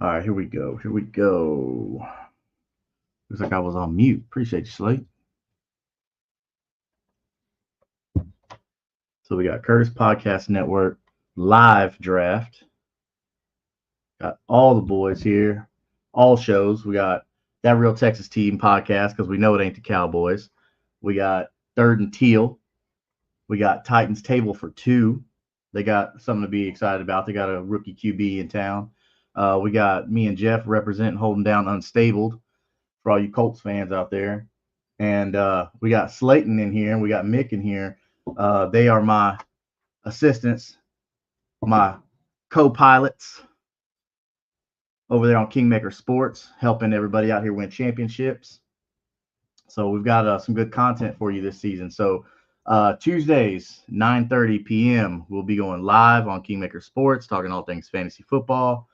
All right, here we go. Here we go. Looks like I was on mute. Appreciate you, Slate. So we got Curtis Podcast Network live draft. Got all the boys here, all shows. We got That Real Texas Team podcast because we know it ain't the Cowboys. We got Third and Teal. We got Titans Table for Two. They got something to be excited about. They got a rookie QB in town. We got me and Jeff representing, holding down Unstabled for all you Colts fans out there. And we got Slayton in here, and we got Mick in here. They are my assistants, my co-pilots over there on Kingmaker Sports, helping everybody out here win championships. So we've got some good content for you this season. So Tuesdays, 9:30 p.m., we'll be going live on Kingmaker Sports, talking all things fantasy football,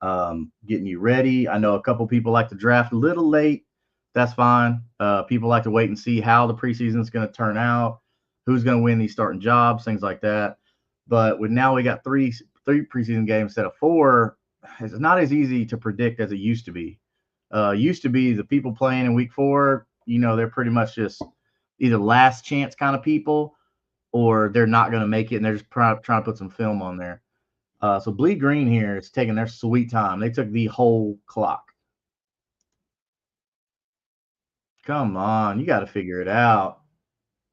getting you ready. I know a couple people like to draft a little late. That's fine. People like to wait and see how the preseason is going to turn out, who's going to win these starting jobs, things like that. But now we got three preseason games instead of four. It's not as easy to predict as it used to be. Used to be the people playing in week 4, they're pretty much just either last chance kind of people or they're not going to make it and they're just trying to put some film on there. So Bleed Green here is taking their sweet time. They took the whole clock. Come on, you got to figure it out.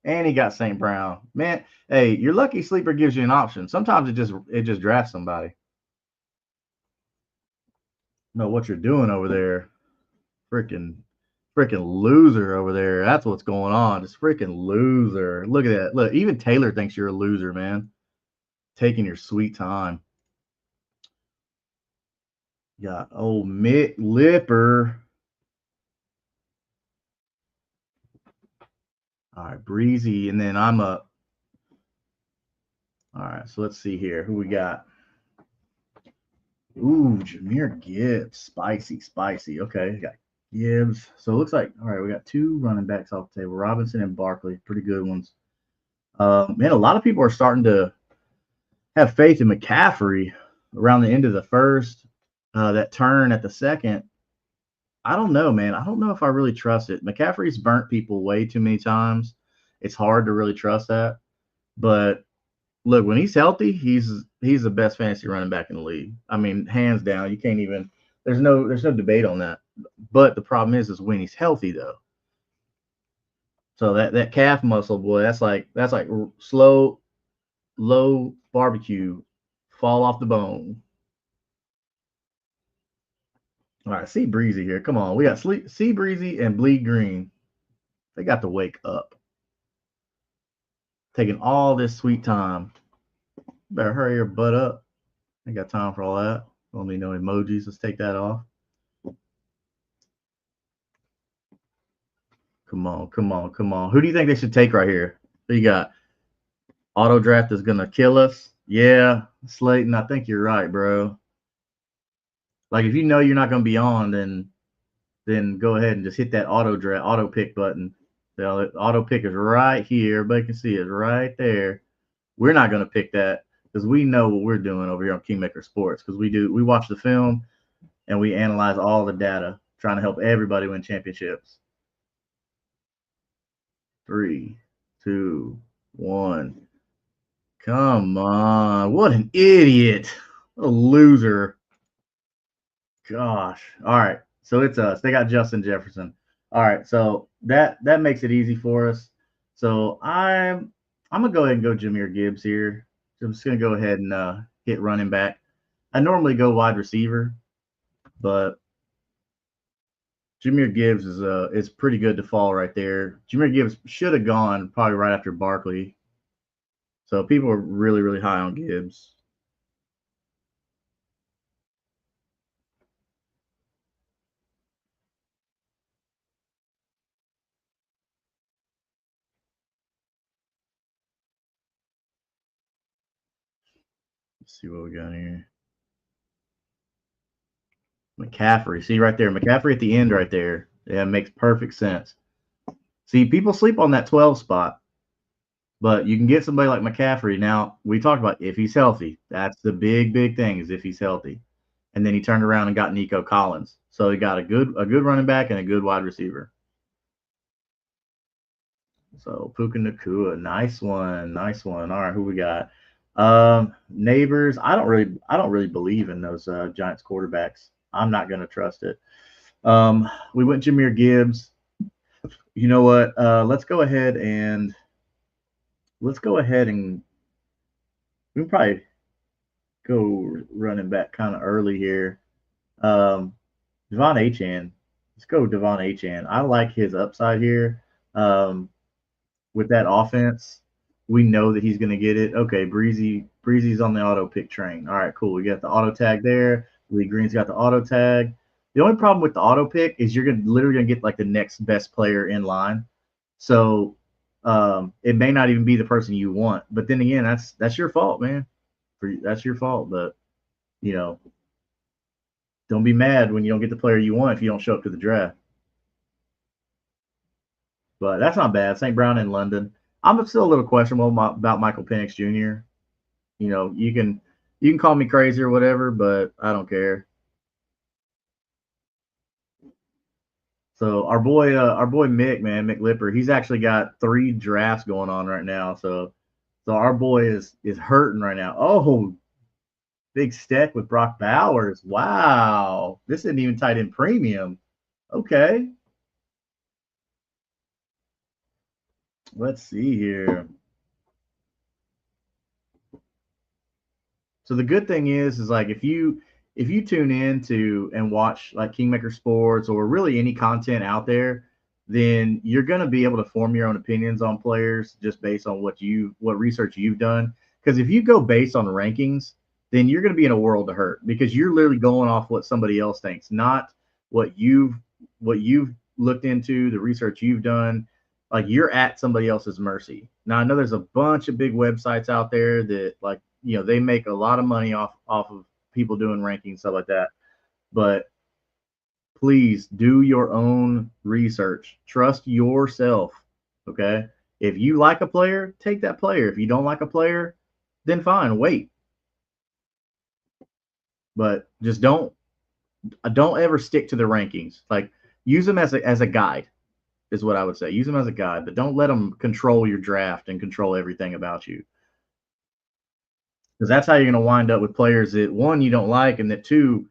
And he got St. Brown. Man, hey, your lucky sleeper gives you an option. Sometimes it just drafts somebody. Know what you're doing over there. Freaking loser over there. That's what's going on. Just freaking loser. Look at that. Look, even Taylor thinks you're a loser, man. Taking your sweet time. Got old Mick Lipper. All right, Breezy, and then I'm up. All right, so let's see here. Who we got? Ooh, Jahmyr Gibbs. Spicy. Okay, got Gibbs. So it looks like, all right, we got 2 running backs off the table. Robinson and Barkley. Pretty good ones. Man, a lot of people are starting to have faith in McCaffrey around the end of the first. That turn at the second. I don't know, man. I don't know if I really trust it. McCaffrey's burnt people way too many times. It's hard to really trust that. But look, when he's healthy, he's the best fantasy running back in the league. I mean, hands down. You can't even. There's no debate on that. But the problem is when he's healthy though. So that calf muscle, boy, that's like slow, low barbecue, fall off the bone. All right, see Breezy here. Come on, we got see Breezy and Bleed Green. They got to wake up. Taking all this sweet time. Better hurry your butt up. Ain't got time for all that. Don't need no emojis. Let's take that off. Come on. Who do you think they should take right here? Who you got? Auto draft is gonna kill us. Yeah, Slayton, I think you're right, bro. Like if you know you're not gonna be on, then go ahead and just hit that auto pick button. The auto pick is right here. Everybody can see it right there. We're not gonna pick that because we know what we're doing over here on Kingmaker Sports because we watch the film and we analyze all the data, trying to help everybody win championships. 3, 2, 1. Come on. What an idiot. What a loser. Gosh. All right. So it's us. They got Justin Jefferson. All right. So that makes it easy for us. So I'm gonna go ahead and go Jahmyr Gibbs here. So I'm just gonna go ahead and hit running back. I normally go wide receiver, but Jahmyr Gibbs is pretty good to fall right there. Jahmyr Gibbs should have gone probably right after Barkley. So people are really, really high on Gibbs. Let's see what we got here. McCaffrey. See right there. McCaffrey at the end right there. Yeah, it makes perfect sense. See, people sleep on that 12 spot, but you can get somebody like McCaffrey. Now, we talked about if he's healthy. That's the big thing is if he's healthy. and then he turned around and got Nico Collins. So he got a good running back and a good wide receiver. So Puka Nakua, nice one, nice one. All right, who we got? Neighbors. I don't really believe in those Giants quarterbacks. I'm not going to trust it. We went Jahmyr Gibbs. You know what? Let's go ahead and we can probably go running back kind of early here. Devon Achane. Let's go Devon Achane. I like his upside here. With that offense, we know that he's going to get it. Okay, Breezy's on the auto pick train. All right, cool. We got the auto tag there. Lee Green's got the auto tag. The only problem with the auto pick is you're literally gonna get like the next best player in line. So it may not even be the person you want. But then again, that's your fault, man. That's your fault. But you know, don't be mad when you don't get the player you want if you don't show up to the draft. But that's not bad. St. Brown in London. I'm still a little questionable about Michael Penix Jr. You know, you can call me crazy or whatever, but I don't care. So our boy Mick, man, Mick Lipper, he's actually got 3 drafts going on right now. So our boy is hurting right now. Oh, big stack with Brock Bowers. Wow, this isn't even tight end premium. Okay, let's see here. So the good thing is like if you tune in to and watch like Kingmaker Sports or really any content out there, then you're going to be able to form your own opinions on players just based on what research you've done. Because if you go based on rankings, then you're going to be in a world of hurt because you're literally going off what somebody else thinks, not what you've looked into, the research you've done. Like you're at somebody else's mercy. Now I know there's a bunch of big websites out there that like they make a lot of money off of people doing rankings, stuff like that. But please do your own research. Trust yourself. Okay. If you like a player, take that player. If you don't like a player, then fine, wait. But just don't ever stick to the rankings. Like use them as a guide is what I would say. Use them as a guide, but don't let them control your draft and control everything about you. Because that's how you're going to wind up with players that one you don't like and that two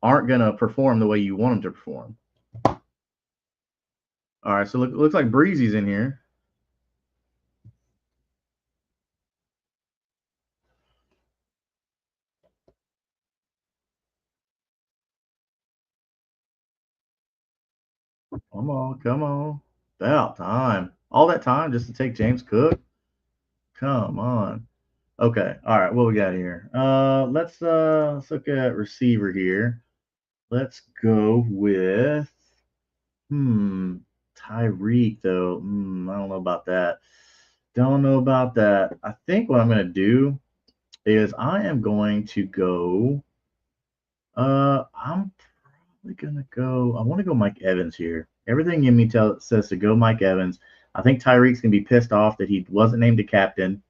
aren't going to perform the way you want them to perform. All right, so looks like Breezy's in here. Come on, come on. About time. All that time just to take James Cook? Come on. Okay. All right. What we got here? Let's look at receiver here. Let's go with Tyreek though. I don't know about that. Don't know about that. I think what I'm gonna do is I am going to go. I'm probably gonna go. I want to go Mike Evans here. Everything in me says to go Mike Evans. I think Tyreek's gonna be pissed off that he wasn't named a captain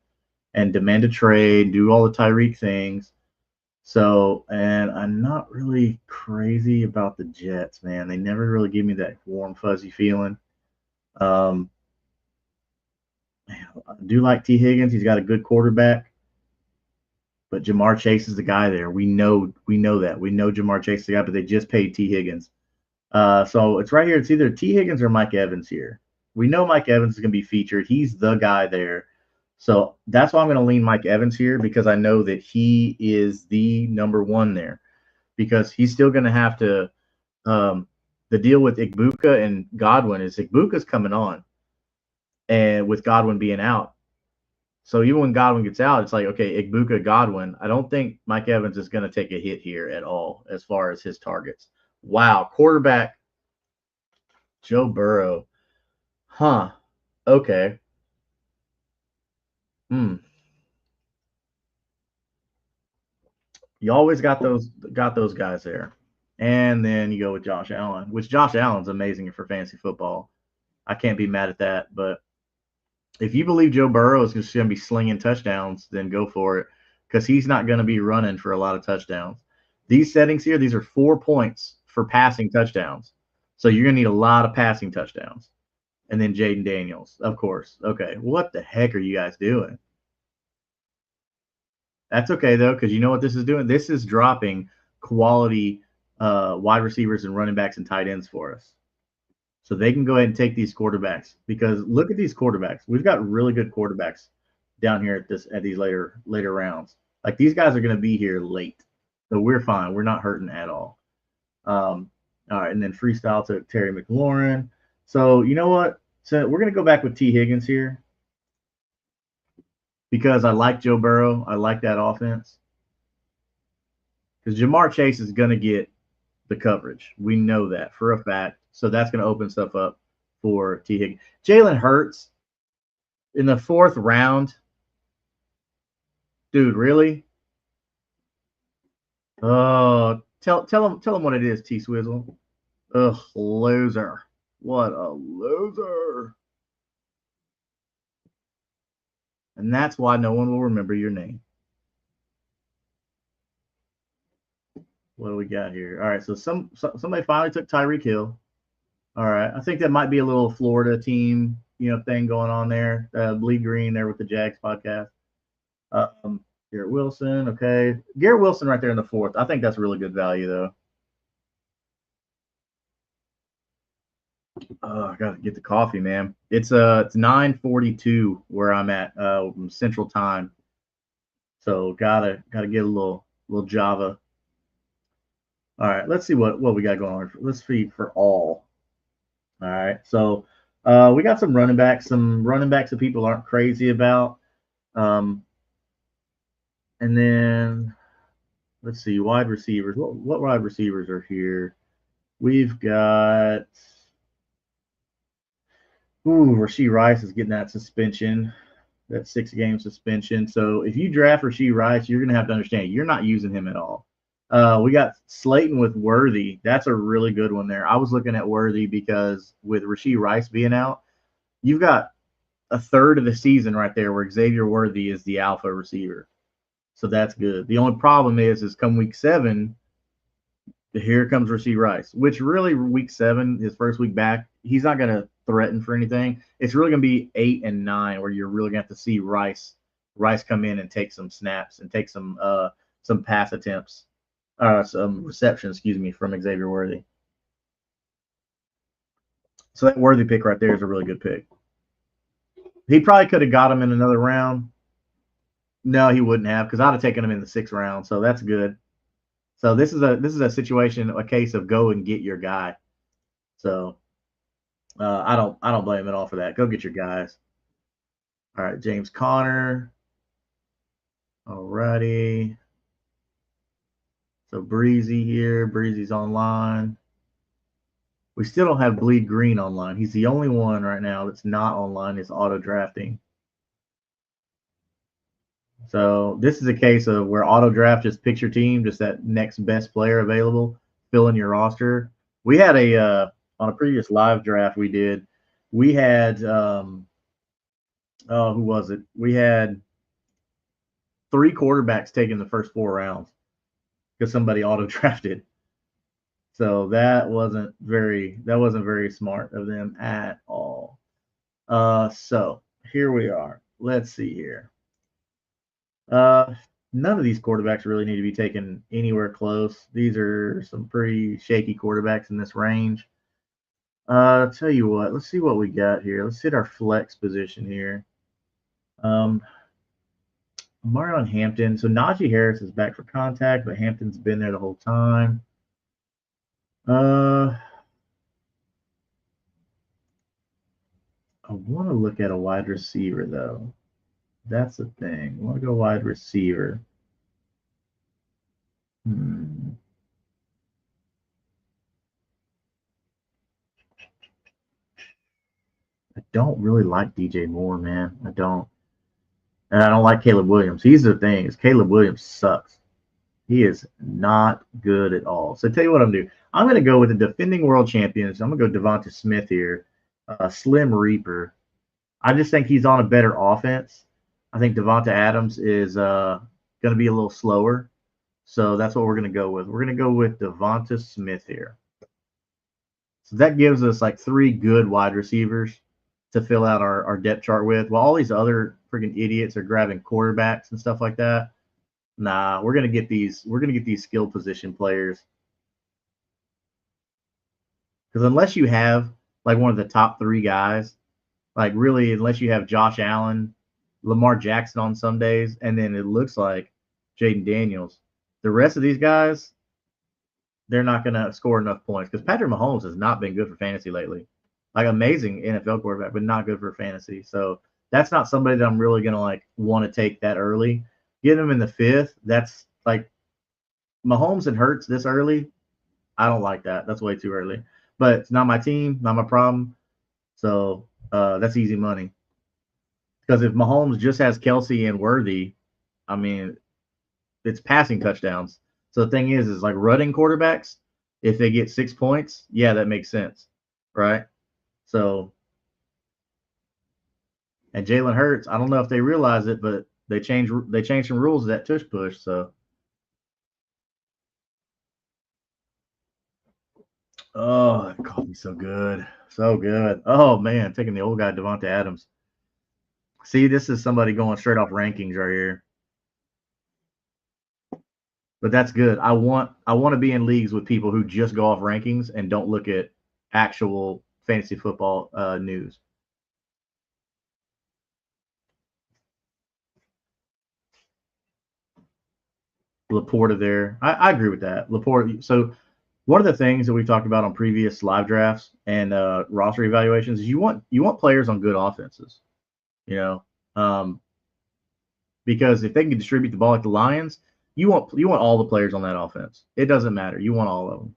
and demand a trade, do all the Tyreek things. So, and I'm not really crazy about the Jets, man. They never really give me that warm, fuzzy feeling. Um, I do like T. Higgins. He's got a good quarterback, but Jamar Chase is the guy there. We know that. We know Jamar Chase is the guy, but they just paid T. Higgins. So it's right here. It's either T. Higgins or Mike Evans here. We know Mike Evans is going to be featured. He's the guy there. So that's why I'm going to lean Mike Evans here because I know that he is the number one there because he's still going to have to the deal with Igbuka and Godwin is Igbuka's coming on and with Godwin being out. So even when Godwin gets out, it's like, okay, Igbuka, Godwin. I don't think Mike Evans is going to take a hit here at all as far as his targets. Wow. Quarterback, Joe Burrow. Huh. Okay. You always got those guys there. And then you go with Josh Allen, which Josh Allen's amazing for fantasy football. I can't be mad at that. But if you believe Joe Burrow is just going to be slinging touchdowns, then go for it because he's not going to be running for a lot of touchdowns. These settings here, these are 4 points for passing touchdowns. So you're going to need a lot of passing touchdowns. And then Jaden Daniels, of course. Okay, what the heck are you guys doing? That's okay, though, because you know what this is doing? This is dropping quality wide receivers and running backs and tight ends for us. So they can go ahead and take these quarterbacks, because look at these quarterbacks. We've got really good quarterbacks down here at these later rounds. Like, these guys are going to be here late. So we're fine. We're not hurting at all. All right, and then freestyle to Terry McLaurin. So you know what? So we're going to go back with T. Higgins here, because I like Joe Burrow. I like that offense. Because Jamar Chase is going to get the coverage. We know that for a fact. So that's going to open stuff up for T. Higgins. Jalen Hurts in the 4th round. Dude, really? Oh, tell him what it is, T. Swizzle. Ugh, loser. What a loser. And that's why no one will remember your name. What do we got here? All right, so somebody finally took Tyreek Hill. All right, I think that might be a little Florida team, thing going on there. Bleed Green there with the Jags podcast. Garrett Wilson, okay. Garrett Wilson right there in the 4th. I think that's really good value, though. Oh, I gotta get the coffee, man. It's 9:42 where I'm at Central Time, so gotta get a little Java. All right, let's see what we got going on. Let's see for all. All right, so we got some running backs that people aren't crazy about, and then let's see wide receivers. What wide receivers are here? We've got. Rashee Rice is getting that suspension, that 6-game suspension. So if you draft Rashee Rice, you're going to have to understand you're not using him at all. We got Slayton with Worthy. That's a really good one there. I was looking at Worthy because with Rashee Rice being out, you've got a third of the season right there where Xavier Worthy is the alpha receiver. So that's good. The only problem is come week 7, here comes Rashee Rice, which really week 7, his first week back, he's not going to threaten for anything. It's really going to be 8 and 9 where you're really going to have to see Rice come in and take some snaps and take some pass attempts, some receptions, from Xavier Worthy. So that Worthy pick right there is a really good pick. He probably could have got him in another round. No, he wouldn't have, because I'd have taken him in the 6th round. So that's good. So this is a situation, a case of go and get your guy. So I don't blame him at all for that. Go get your guys. All right, James Conner. All righty. So Breezy here. Breezy's online. We still don't have Bleed Green online. He's the only one right now that's not online. Is auto drafting. So this is a case of where auto draft just picks your team, just that next best player available, fill in your roster. We had on a previous live draft we did, we had who was it? We had 3 quarterbacks taken the first 4 rounds because somebody auto drafted. So that wasn't very smart of them at all. So here we are. Let's see here. None of these quarterbacks really need to be taken anywhere close. These are some pretty shaky quarterbacks in this range. I'll tell you what, let's see what we got here. Let's hit our flex position here. Mario Hampton. So Najee Harris is back for contact, but Hampton's been there the whole time. I want to look at a wide receiver, though. That's the thing. I want to go wide receiver. I don't really like DJ Moore, man. I don't. And I don't like Caleb Williams. He's the thing, is Caleb Williams sucks. He is not good at all. So tell you what I'm going to do. I'm going to go with the defending world champions. I'm going to go Devonta Smith here. Slim Reaper. I just think he's on a better offense. I think Devonta Adams is going to be a little slower. So that's what we're going to go with. We're going to go with Devonta Smith here. So that gives us like 3 good wide receivers to fill out our depth chart with. While all these other freaking idiots are grabbing quarterbacks and stuff like that. Nah, we're gonna get these. We're gonna get these skill position players because unless you have like one of the top 3 guys, like really, unless you have Josh Allen, Lamar Jackson on some days, and then it looks like Jaden Daniels, the rest of these guys, they're not gonna score enough points because Patrick Mahomes has not been good for fantasy lately. Like amazing NFL quarterback, but not good for fantasy. So that's not somebody that I'm really gonna like want to take that early. Get him in the 5th. That's like Mahomes and Hurts this early. I don't like that. That's way too early. But it's not my team, not my problem. So that's easy money. Because if Mahomes just has Kelsey and Worthy, I mean, it's passing touchdowns. So the thing is like running quarterbacks, if they get 6 points, yeah, that makes sense, right? So, and Jalen Hurts, I don't know if they realize it, but they changed some rules of that tush push. So, oh, that coffee's so good, so good. Oh man, taking the old guy Devonta Adams. See, this is somebody going straight off rankings right here. But that's good. I want to be in leagues with people who just go off rankings and don't look at actual fantasy football news. Laporta there, I agree with that. Laporta. So one of the things that we've talked about on previous live drafts and roster evaluations is you want players on good offenses. You know, um, because if they can distribute the ball like the Lions, you want all the players on that offense. It doesn't matter. You want all of them.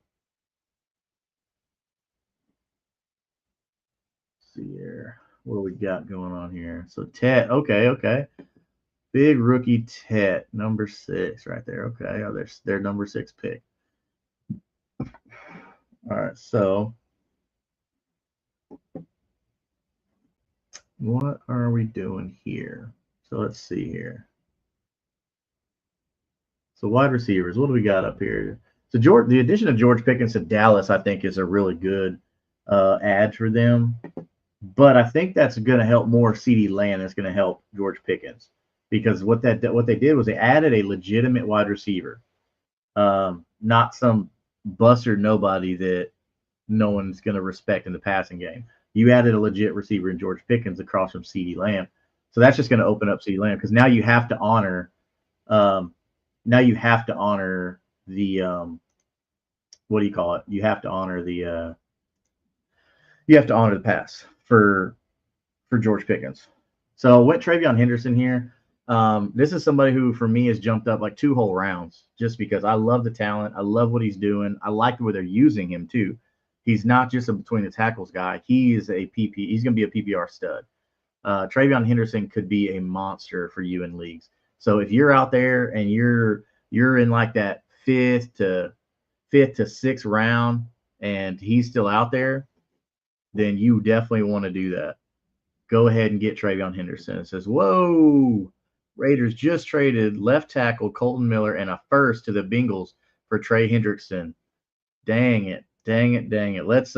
Let's see here. What do we got going on here? So Ted, okay. Big rookie Ted, number 6 right there. Okay, oh, their number 6 pick. All right, so what are we doing here? So let's see here. So wide receivers, what do we got up here? So the addition of George Pickens to Dallas, I think, is a really good add for them. But I think that's going to help more CeeDee Lamb. That's going to help George Pickens because what they did was they added a legitimate wide receiver, not some buster nobody that no one's going to respect in the passing game. You added a legit receiver in George Pickens across from CeeDee Lamb, so that's just going to open up CeeDee Lamb because now you have to honor, um, the what do you call it? You have to honor the pass for George Pickens. So went Travion Henderson here. This is somebody who, for me, has jumped up like 2 whole rounds just because I love the talent. I love what he's doing. I like the way they're using him too. He's not just a between the tackles guy. He is a PP. He's going to be a PPR stud. Travion Henderson could be a monster for you in leagues. So if you're out there and you're in like that fifth to sixth round and he's still out there, then you definitely want to do that. Go ahead and get Travion Henderson. It says, whoa, Raiders just traded left tackle Colton Miller and a first to the Bengals for Trey Hendrickson. Dang it. Let's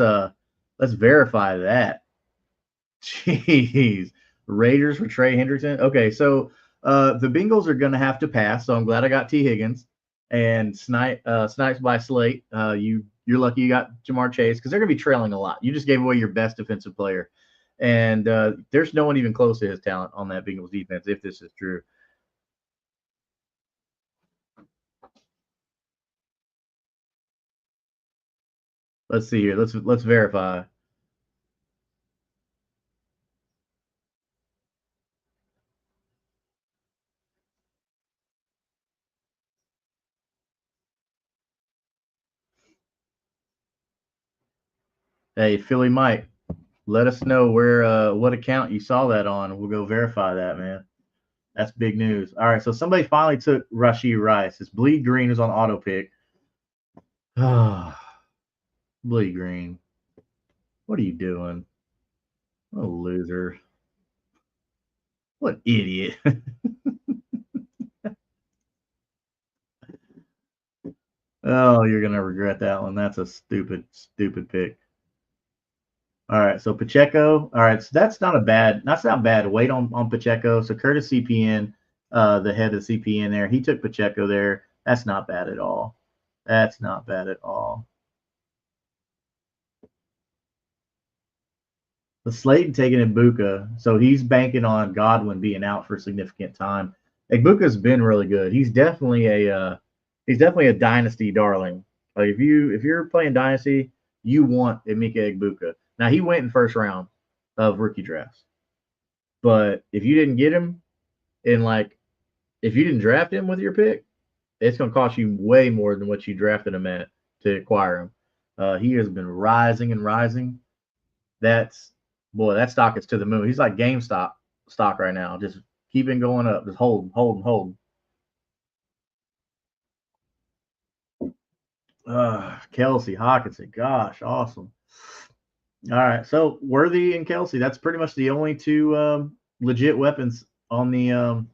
verify that. Jeez. Raiders for Trey Hendrickson. Okay, so the Bengals are gonna have to pass, so I'm glad I got T. Higgins and Snipes by Slate. You're lucky you got Jamar Chase because they're gonna be trailing a lot. You just gave away your best defensive player. And there's no one even close to his talent on that Bengals defense, if this is true. Let's see here. Let's verify. Hey, Philly Mike, let us know where what account you saw that on. We'll go verify that, man. That's big news. All right, so somebody finally took Rashee Rice. It's Bleed Green is on auto pick. Bleed Green. What are you doing? What a loser. What idiot. Oh, you're gonna regret that one. That's a stupid, stupid pick. All right, so Pacheco. All right, so that's not bad weight on Pacheco. So Curtis CPN, the head of CPN there, he took Pacheco there. That's not bad at all. That's not bad at all. The Slayton taking Ibuka, so he's banking on Godwin being out for a significant time. Ibuka's been really good. He's definitely a dynasty darling. Like if you're playing dynasty, you want Emeka Ibuka. Now he went in first round of rookie drafts, but if you didn't get him in like if you didn't draft him with your pick, it's going to cost you way more than what you drafted him at to acquire him. He has been rising and rising. That's boy, that stock is to the moon. He's like GameStop stock right now, just keeping going up, just hold. Kelsey Hawkinson, gosh, awesome. All right, so Worthy and Kelsey, that's pretty much the only two legit weapons on the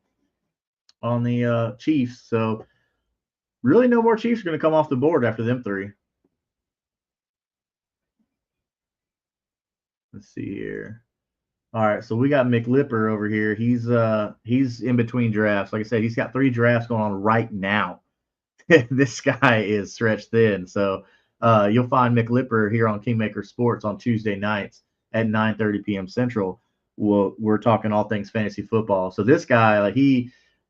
Chiefs. So really, no more Chiefs are going to come off the board after them three. Let's see here. All right, so we got McLipper over here. He's in between drafts. Like I said, he's got 3 drafts going on right now. This guy is stretched thin. So you'll find McLipper here on Kingmaker Sports on Tuesday nights at 9:30 p.m. Central. We're talking all things fantasy football. So this guy, like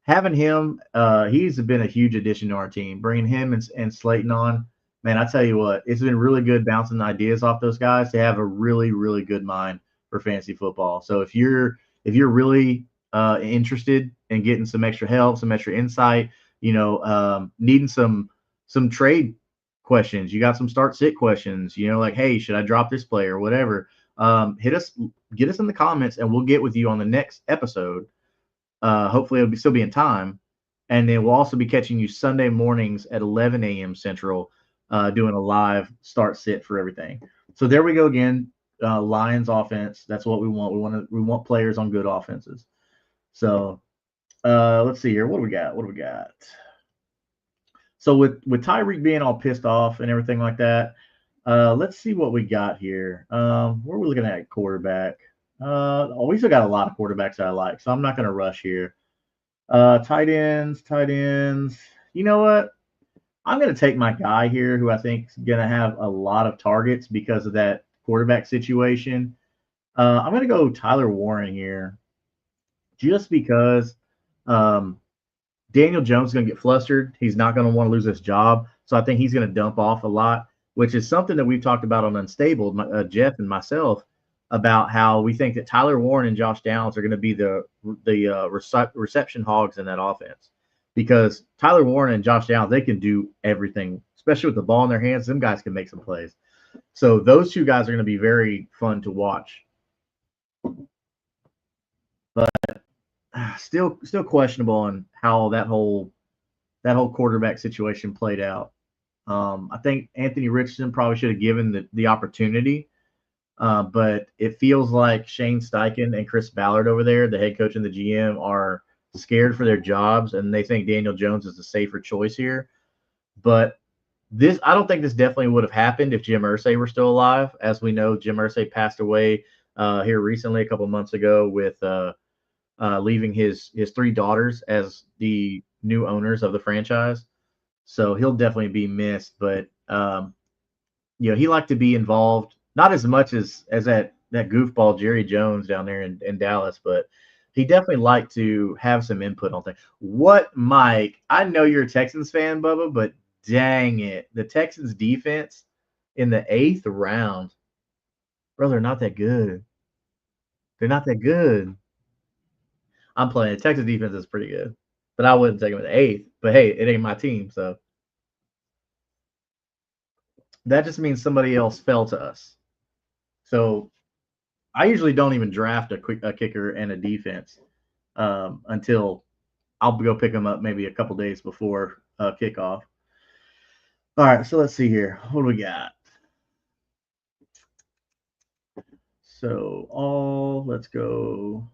having him, he's been a huge addition to our team. Bringing him and Slayton on, man, I tell you what, it's been really good bouncing ideas off those guys. They have a really, really good mind for fantasy football. So if you're really interested in getting some extra help, some extra insight, needing some trade questions. You got some start sit questions. Like, hey, should I drop this player or whatever? Get us in the comments, and we'll get with you on the next episode. Hopefully, it'll still be in time, and then we'll also be catching you Sunday mornings at 11 a.m. Central, doing a live start sit for everything. So there we go again. Lions offense. That's what we want. We want players on good offenses. So let's see here. What do we got? What do we got? So with Tyreek being all pissed off and everything like that, let's see what we got here. Where are we looking at quarterback? We still got a lot of quarterbacks that I like, so I'm not going to rush here. Tight ends. You know what? I'm going to take my guy here who I think is going to have a lot of targets because of that quarterback situation. I'm going to go Tyler Warren here just because Daniel Jones is going to get flustered. He's not going to want to lose his job. So I think he's going to dump off a lot, which is something that we've talked about on Unstable, Jeff and myself, about how we think that Tyler Warren and Josh Downs are going to be the reception hogs in that offense. Because Tyler Warren and Josh Downs, they can do everything, especially with the ball in their hands. Them guys can make some plays. So those two guys are going to be very fun to watch. But still questionable on how that whole quarterback situation played out. I think Anthony Richardson probably should have given the opportunity, but it feels like Shane Steichen and Chris Ballard over there, the head coach and the GM, are scared for their jobs, and they think Daniel Jones is the safer choice here. But I don't think this definitely would have happened if Jim Irsay were still alive. As we know, Jim Irsay passed away here recently, a couple of months ago, with leaving his 3 daughters as the new owners of the franchise. So he'll definitely be missed. But he liked to be involved, not as much as that goofball Jerry Jones down there in Dallas, but he definitely liked to have some input on things. What, Mike? I know you're a Texans fan, Bubba, but dang it, the Texans defense in the 8th round, bro, they're not that good. They're not that good. I'm playing. The Texas defense is pretty good, but I wouldn't take them at the 8th. But hey, it ain't my team, so that just means somebody else fell to us. So I usually don't even draft a kicker and a defense until I'll go pick them up maybe a couple days before kickoff. All right, so let's see here. What do we got? So let's go.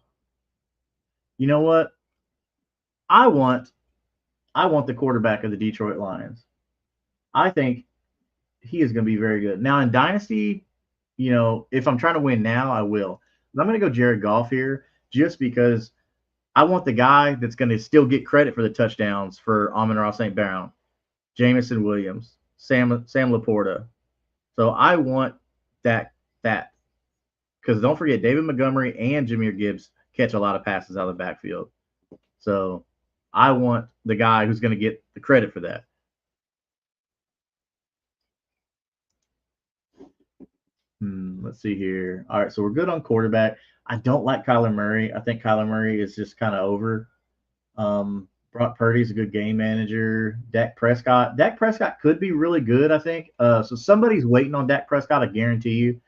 You know what? I want the quarterback of the Detroit Lions. I think he is going to be very good. Now in Dynasty, if I'm trying to win now, I will. But I'm going to go Jared Goff here just because I want the guy that's going to still get credit for the touchdowns for Amon-Ra St. Brown, Jameson Williams, Sam Laporta. So I want that because don't forget David Montgomery and Jahmyr Gibbs catch a lot of passes out of the backfield. So I want the guy who's going to get the credit for that. Let's see here. All right, so we're good on quarterback. I don't like Kyler Murray. I think Kyler Murray is just kind of over. Brock Purdy's a good game manager. Dak Prescott could be really good, I think. So somebody's waiting on Dak Prescott, I guarantee you,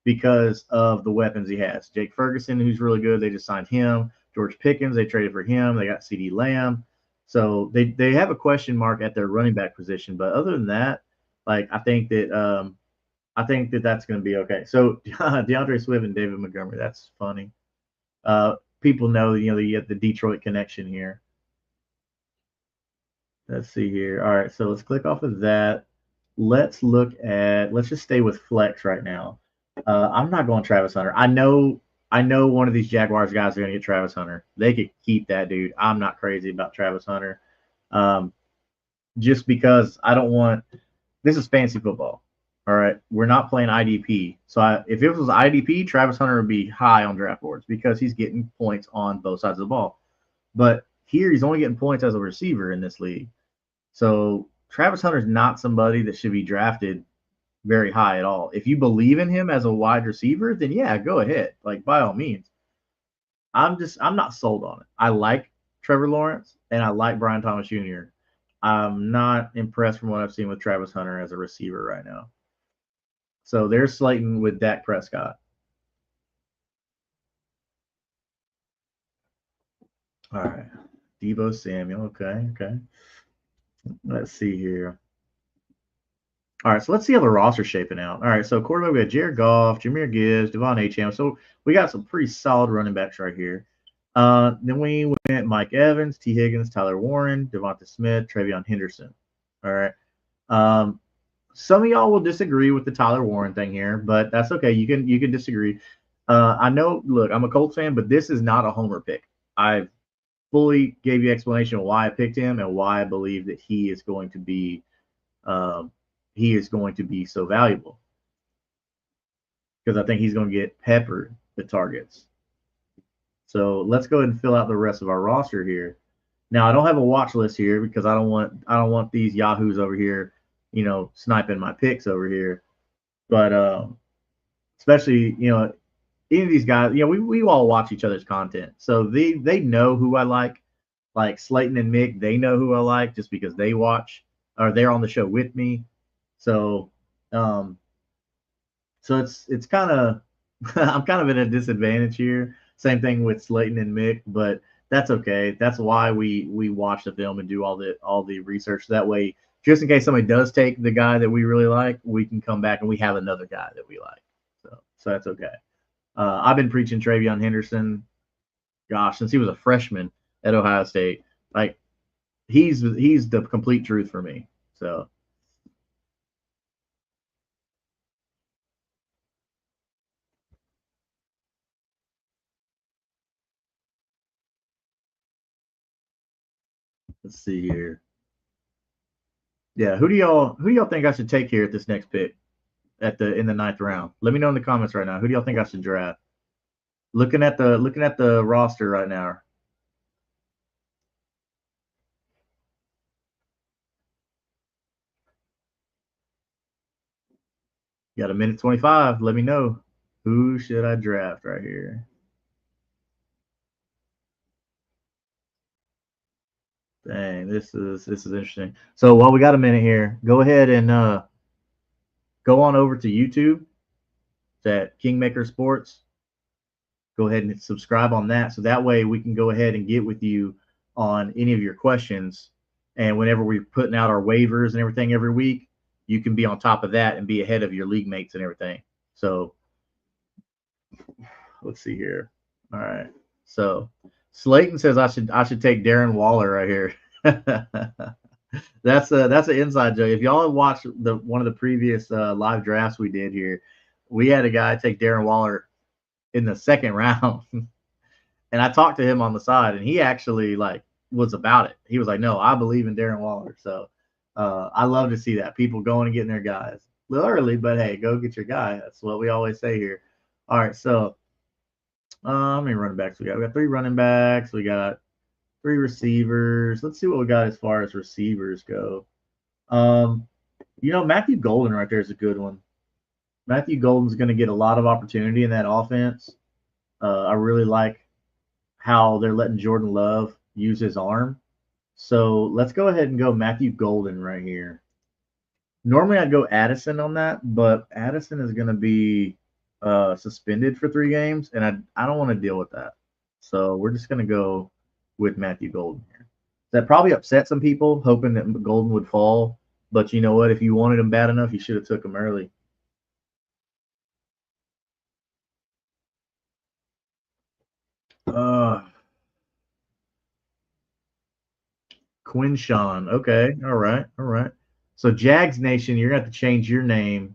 because of the weapons he has. Jake Ferguson, who's really good, they just signed him. George Pickens, they traded for him. They got CeeDee Lamb. So they have a question mark at their running back position. But other than that, like I think that that's going to be okay. So DeAndre Swift and David Montgomery, that's funny. People know, you have the Detroit connection here. Let's see here. All right, so let's click off of that. Let's just stay with flex right now. I'm not going Travis Hunter. I know one of these Jaguars guys are going to get Travis Hunter. They could keep that dude. I'm not crazy about Travis Hunter. Just because I don't want – this is fantasy football. All right, we're not playing IDP. So if it was IDP, Travis Hunter would be high on draft boards because he's getting points on both sides of the ball. But here he's only getting points as a receiver in this league. So Travis Hunter's not somebody that should be drafted very high at all. If you believe in him as a wide receiver, then yeah, go ahead. Like by all means. I'm not sold on it. I like Trevor Lawrence and I like Brian Thomas Jr. I'm not impressed from what I've seen with Travis Hunter as a receiver right now. So they're slating with Dak Prescott. All right. Deebo Samuel. Okay. Let's see here. All right, so let's see how the roster's shaping out. All right, so quarterback, we got Jared Goff, Jahmyr Gibbs, Devon Achane. So we got some pretty solid running backs right here. Then we went Mike Evans, T. Higgins, Tyler Warren, Devonta Smith, Travion Henderson. All right. Some of y'all will disagree with the Tyler Warren thing here, but that's okay. You can disagree. I know. Look, I'm a Colts fan, but this is not a homer pick. I fully gave you explanation of why I picked him and why I believe that he is going to be so valuable because I think he's going to get peppered with targets. So let's go ahead and fill out the rest of our roster here. Now I don't have a watch list here because I don't want these yahoos over here, sniping my picks over here. But especially any of these guys, we all watch each other's content, so they know who I like. Like Slayton and Mick, they know who I like just because they watch or they're on the show with me. So, it's kind of I'm kind of at a disadvantage here. Same thing with Slayton and Mick, but that's okay. That's why we watch the film and do all the research. That way, just in case somebody does take the guy that we really like, we can come back and we have another guy that we like. So that's okay. I've been preaching Travion Henderson, gosh, since he was a freshman at Ohio State. Like he's the complete truth for me. So. Let's see here. Yeah, who do y'all think I should take here at this next pick in the 9th round? Let me know in the comments right now. Who do y'all think I should draft? Looking at the roster right now. You got a minute 25. Let me know. Who should I draft right here? Dang, this is interesting. So while we got a minute here, go ahead and go on over to YouTube. It's at Kingmaker Sports. Go ahead and subscribe on that. So that way we can go ahead and get with you on any of your questions. And whenever we're putting out our waivers and everything every week, you can be on top of that and be ahead of your league mates and everything. So let's see here. All right. So Slayton says I should take Darren Waller right here. That's an inside joke. If y'all have watched one of the previous live drafts we did here, we had a guy take Darren Waller in the second round, and I talked to him on the side, and he actually like was about it. He was like, "No, I believe in Darren Waller." So I love to see that people going and getting their guys a little early, but hey, go get your guy. That's what we always say here. All right, so how many running backs we got? We got 3 running backs. We got 3 receivers. Let's see what we got as far as receivers go. Matthew Golden right there is a good one. Matthew Golden's going to get a lot of opportunity in that offense. I really like how they're letting Jordan Love use his arm. So let's go ahead and go Matthew Golden right here. Normally I'd go Addison on that, but Addison is going to be suspended for 3 games, and I don't want to deal with that. So we're just going to go with Matthew Golden here. That probably upset some people, hoping that Golden would fall. But you know what? If you wanted him bad enough, you should have took him early. Quinshawn. Okay. All right. All right. So Jags Nation, you're going to have to change your name.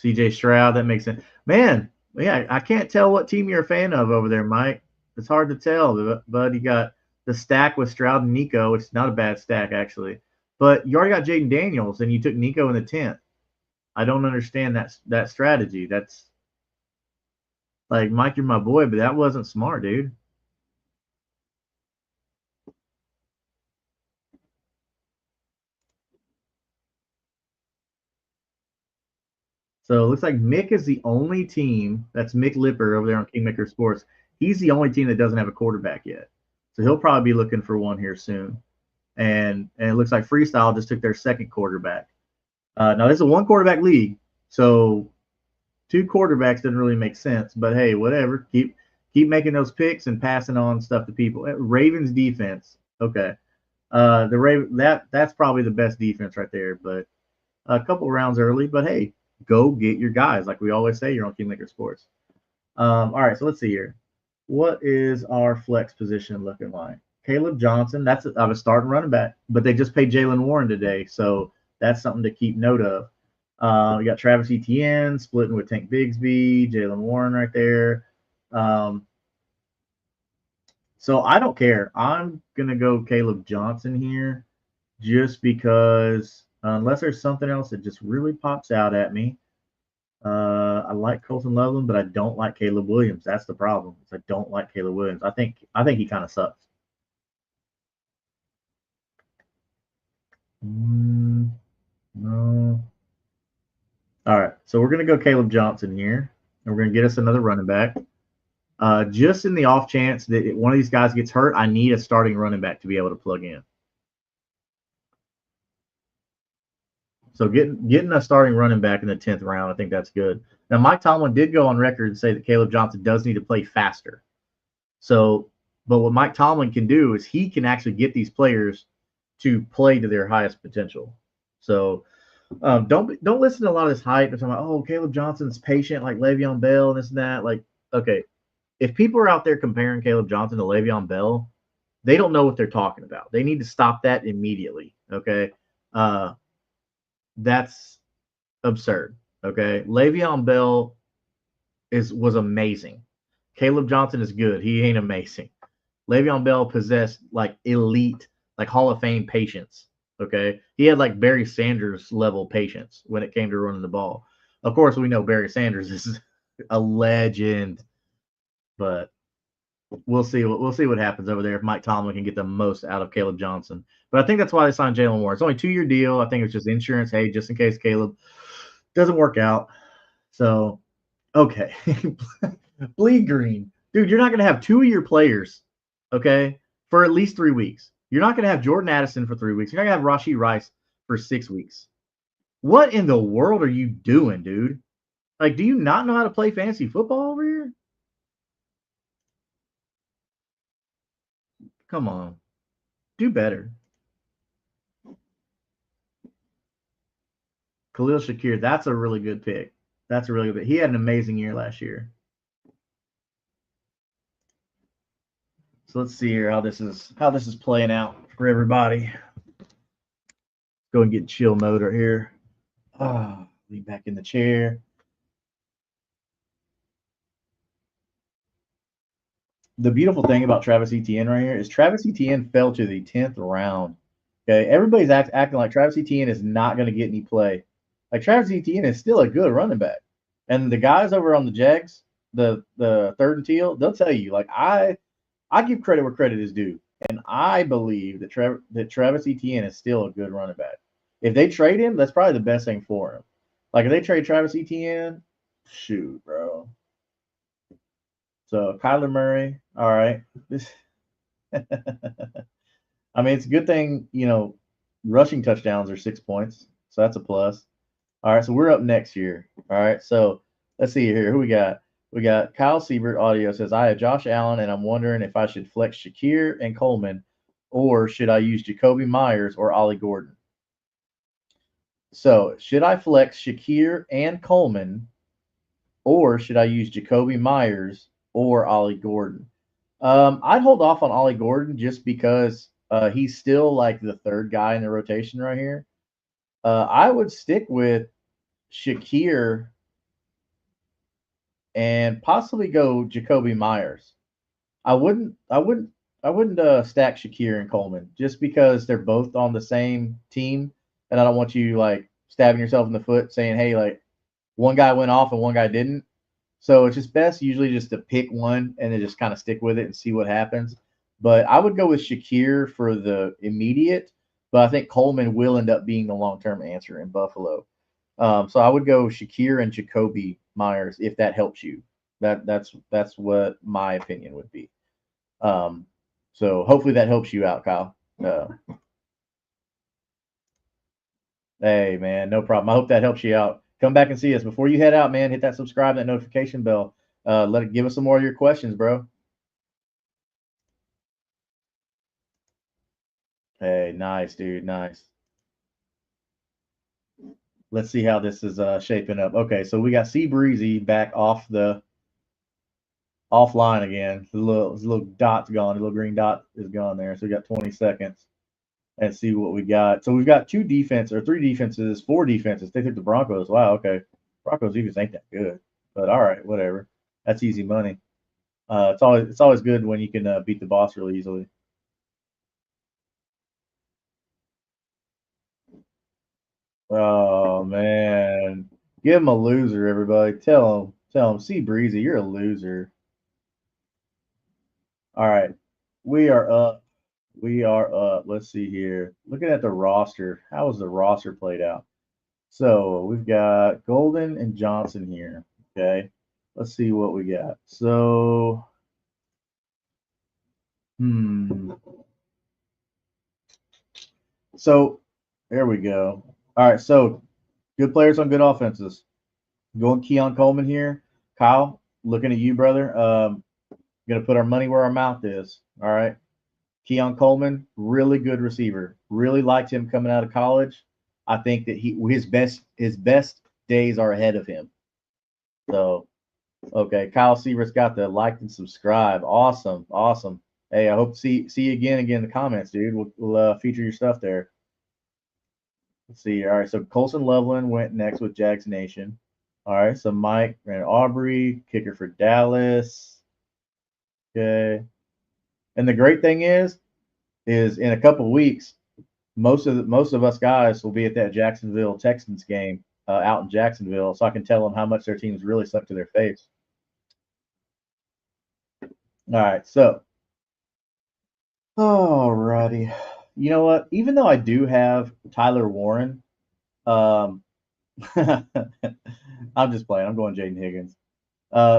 CJ Stroud. That makes sense. Man, yeah, I can't tell what team you're a fan of over there, Mike. It's hard to tell, but you got the stack with Stroud and Nico. It's not a bad stack, actually. But you already got Jaden Daniels, and you took Nico in the 10th. I don't understand that strategy. That's like, Mike, you're my boy, but that wasn't smart, dude. So it looks like Mick is the only team, that's Mick Lipper over there on Kingmaker Sports. He's the only team that doesn't have a quarterback yet. So he'll probably be looking for one here soon. And it looks like Freestyle just took their second quarterback. Now this is a 1 quarterback league, so 2 quarterbacks doesn't really make sense. But hey, whatever. Keep making those picks and passing on stuff to people. Ravens defense. Okay. The Raven that's probably the best defense right there. But a couple rounds early. But hey, go get your guys, like we always say. You're on Kingmaker Sports. All right, so let's see here. What is our flex position looking like? Caleb Johnson, that's a starting running back, but they just paid Jalen Warren today, so that's something to keep note of. We got Travis Etienne splitting with Tank Bigsby, Jalen Warren right there. So I don't care. I'm gonna go Caleb Johnson here, just because unless there's something else that just really pops out at me. I like Colton Loveland, but I don't like Caleb Williams. That's the problem. I don't like Caleb Williams. I think he kind of sucks. No. All right, so we're gonna go Caleb Johnson here, and we're gonna get us another running back. Just in the off chance that one of these guys gets hurt, I need a starting running back to be able to plug in. So getting a starting running back in the 10th round, I think that's good. Now, Mike Tomlin did go on record and say that Caleb Johnson does need to play faster. So, but what Mike Tomlin can do is he can actually get these players to play to their highest potential. So, don't listen to a lot of this hype. They're talking about, oh, Caleb Johnson's patient like Le'Veon Bell and this and that. Like, okay, if people are out there comparing Caleb Johnson to Le'Veon Bell, they don't know what they're talking about. They need to stop that immediately. Okay. That's absurd. Okay. Le'Veon Bell was amazing. Caleb Johnson is good. He ain't amazing. Le'Veon Bell possessed like elite, like Hall of Fame patience. Okay. He had like Barry Sanders level patience when it came to running the ball. Of course, we know Barry Sanders is a legend, but we'll see what happens over there if Mike Tomlin can get the most out of Caleb Johnson. But I think that's why they signed Jalen Warren. It's only a 2-year deal. I think it's just insurance. Hey, just in case Caleb doesn't work out. So, okay. Bleed green. Dude, you're not going to have 2 of your players, okay, for at least 3 weeks. You're not going to have Jordan Addison for 3 weeks. You're not going to have Rashee Rice for 6 weeks. What in the world are you doing, dude? Like, do you not know how to play fantasy football over here? Come on. Do better. Khalil Shakir, that's a really good pick. That's a really good pick. He had an amazing year last year. So let's see here how this is playing out for everybody. Go and get chill mode right here. Lean back in the chair. The beautiful thing about Travis Etienne right here is Travis Etienne fell to the 10th round. Okay, everybody's acting like Travis Etienne is not going to get any play. Like Travis Etienne is still a good running back, and the guys over on the Jags, the third and teal, they'll tell you like I give credit where credit is due, and I believe that Travis Etienne is still a good running back. If they trade him, that's probably the best thing for him. Like if they trade Travis Etienne, shoot, bro. So Kyler Murray, all right. This, I mean, it's a good thing, rushing touchdowns are 6 points, so that's a plus. All right, so we're up next year. All right, so let's see here. Who we got? We got Kyle Siebert audio says, I have Josh Allen, and I'm wondering if I should flex Shakir and Coleman, or should I use Jacoby Myers or Ollie Gordon? So, should I flex Shakir and Coleman, or should I use Jacoby Myers or Ollie Gordon? I'd hold off on Ollie Gordon just because he's still like the third guy in the rotation right here. I would stick with Shakir and possibly go Jacoby Myers. I wouldn't I wouldn't I wouldn't stack Shakir and Coleman just because they're both on the same team, and I don't want you like stabbing yourself in the foot saying, "Hey, like one guy went off and one guy didn't." So it's just best usually just to pick one and then just kind of stick with it and see what happens. But I would go with Shakir for the immediate, but I think Coleman will end up being the long term answer in Buffalo. So I would go Shakir and Jacoby Myers if that helps you. That's what my opinion would be. Um, so hopefully that helps you out, Kyle. Uh, hey man, no problem. I hope that helps you out. Come back and see us before you head out, man. Hit that subscribe, that notification bell. Give us some more of your questions, bro. Hey, nice, dude, nice. Let's see how this is shaping up. Okay, so we got C Breezy back off the offline again. The little dot's gone. The little green dot is gone there. So we got 20 seconds and see what we got. So we've got three defenses, four defenses. They took the Broncos. Wow, okay. Broncos defense ain't that good, but all right, whatever. That's easy money. It's always good when you can beat the boss really easily. Oh man, give him a loser, everybody. Tell him, see Breezy, you're a loser. All right, we are up. We are up. Let's see here. Looking at the roster, how was the roster played out? So we've got Golden and Johnson here. Okay, let's see what we got. So, hmm. So there we go. All right. So good players on good offenses. Going Keon Coleman here. Kyle, looking at you, brother. Gonna put our money where our mouth is. All right. Keon Coleman, really good receiver. Really liked him coming out of college. I think that his best days are ahead of him. So okay, Kyle Sievert's got the like and subscribe. Awesome, awesome. Hey, I hope to see you again in the comments, dude. We'll feature your stuff there. Let's see. All right, so Colson Loveland went next with Jags Nation. All right, so Mike ran Aubrey, kicker for Dallas. Okay. And the great thing is in a couple of weeks, most of us guys will be at that Jacksonville Texans game out in Jacksonville, so I can tell them how much their team's really stuck to their face. All right, so alrighty, you know what? Even though I do have Tyler Warren, um, I'm just playing. I'm going Jaden Higgins.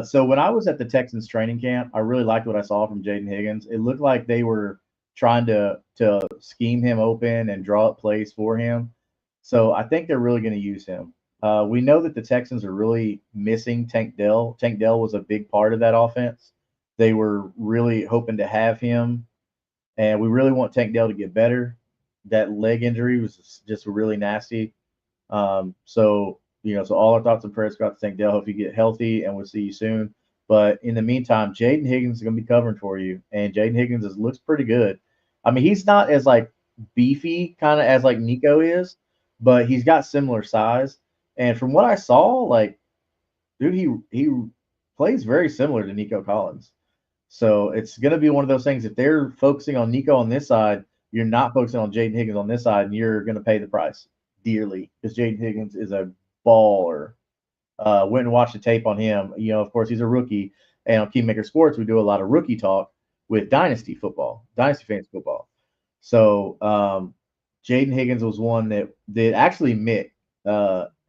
So when I was at the Texans training camp, I really liked what I saw from Jaden Higgins. It looked like they were trying to scheme him open and draw up plays for him. So I think they're really going to use him. We know that the Texans are really missing Tank Dell. Tank Dell was a big part of that offense. They were really hoping to have him, and we really want Tank Dell to get better. That leg injury was just really nasty. So all our thoughts and prayers go out to Tank Dell. Hope you get healthy, and we'll see you soon. But in the meantime, Jaden Higgins is going to be covering for you, and Jaden Higgins looks pretty good. I mean, he's not as like beefy kind of as like Nico is, but he's got similar size. And from what I saw, like dude, he plays very similar to Nico Collins. So it's going to be one of those things. If they're focusing on Nico on this side, you're not focusing on Jaden Higgins on this side, and you're going to pay the price dearly because Jaden Higgins is a baller. Went and watched the tape on him. You know, of course, he's a rookie. And on Kingmaker Sports, we do a lot of rookie talk with Dynasty football, Dynasty fantasy football. So Jaden Higgins was one that actually Mick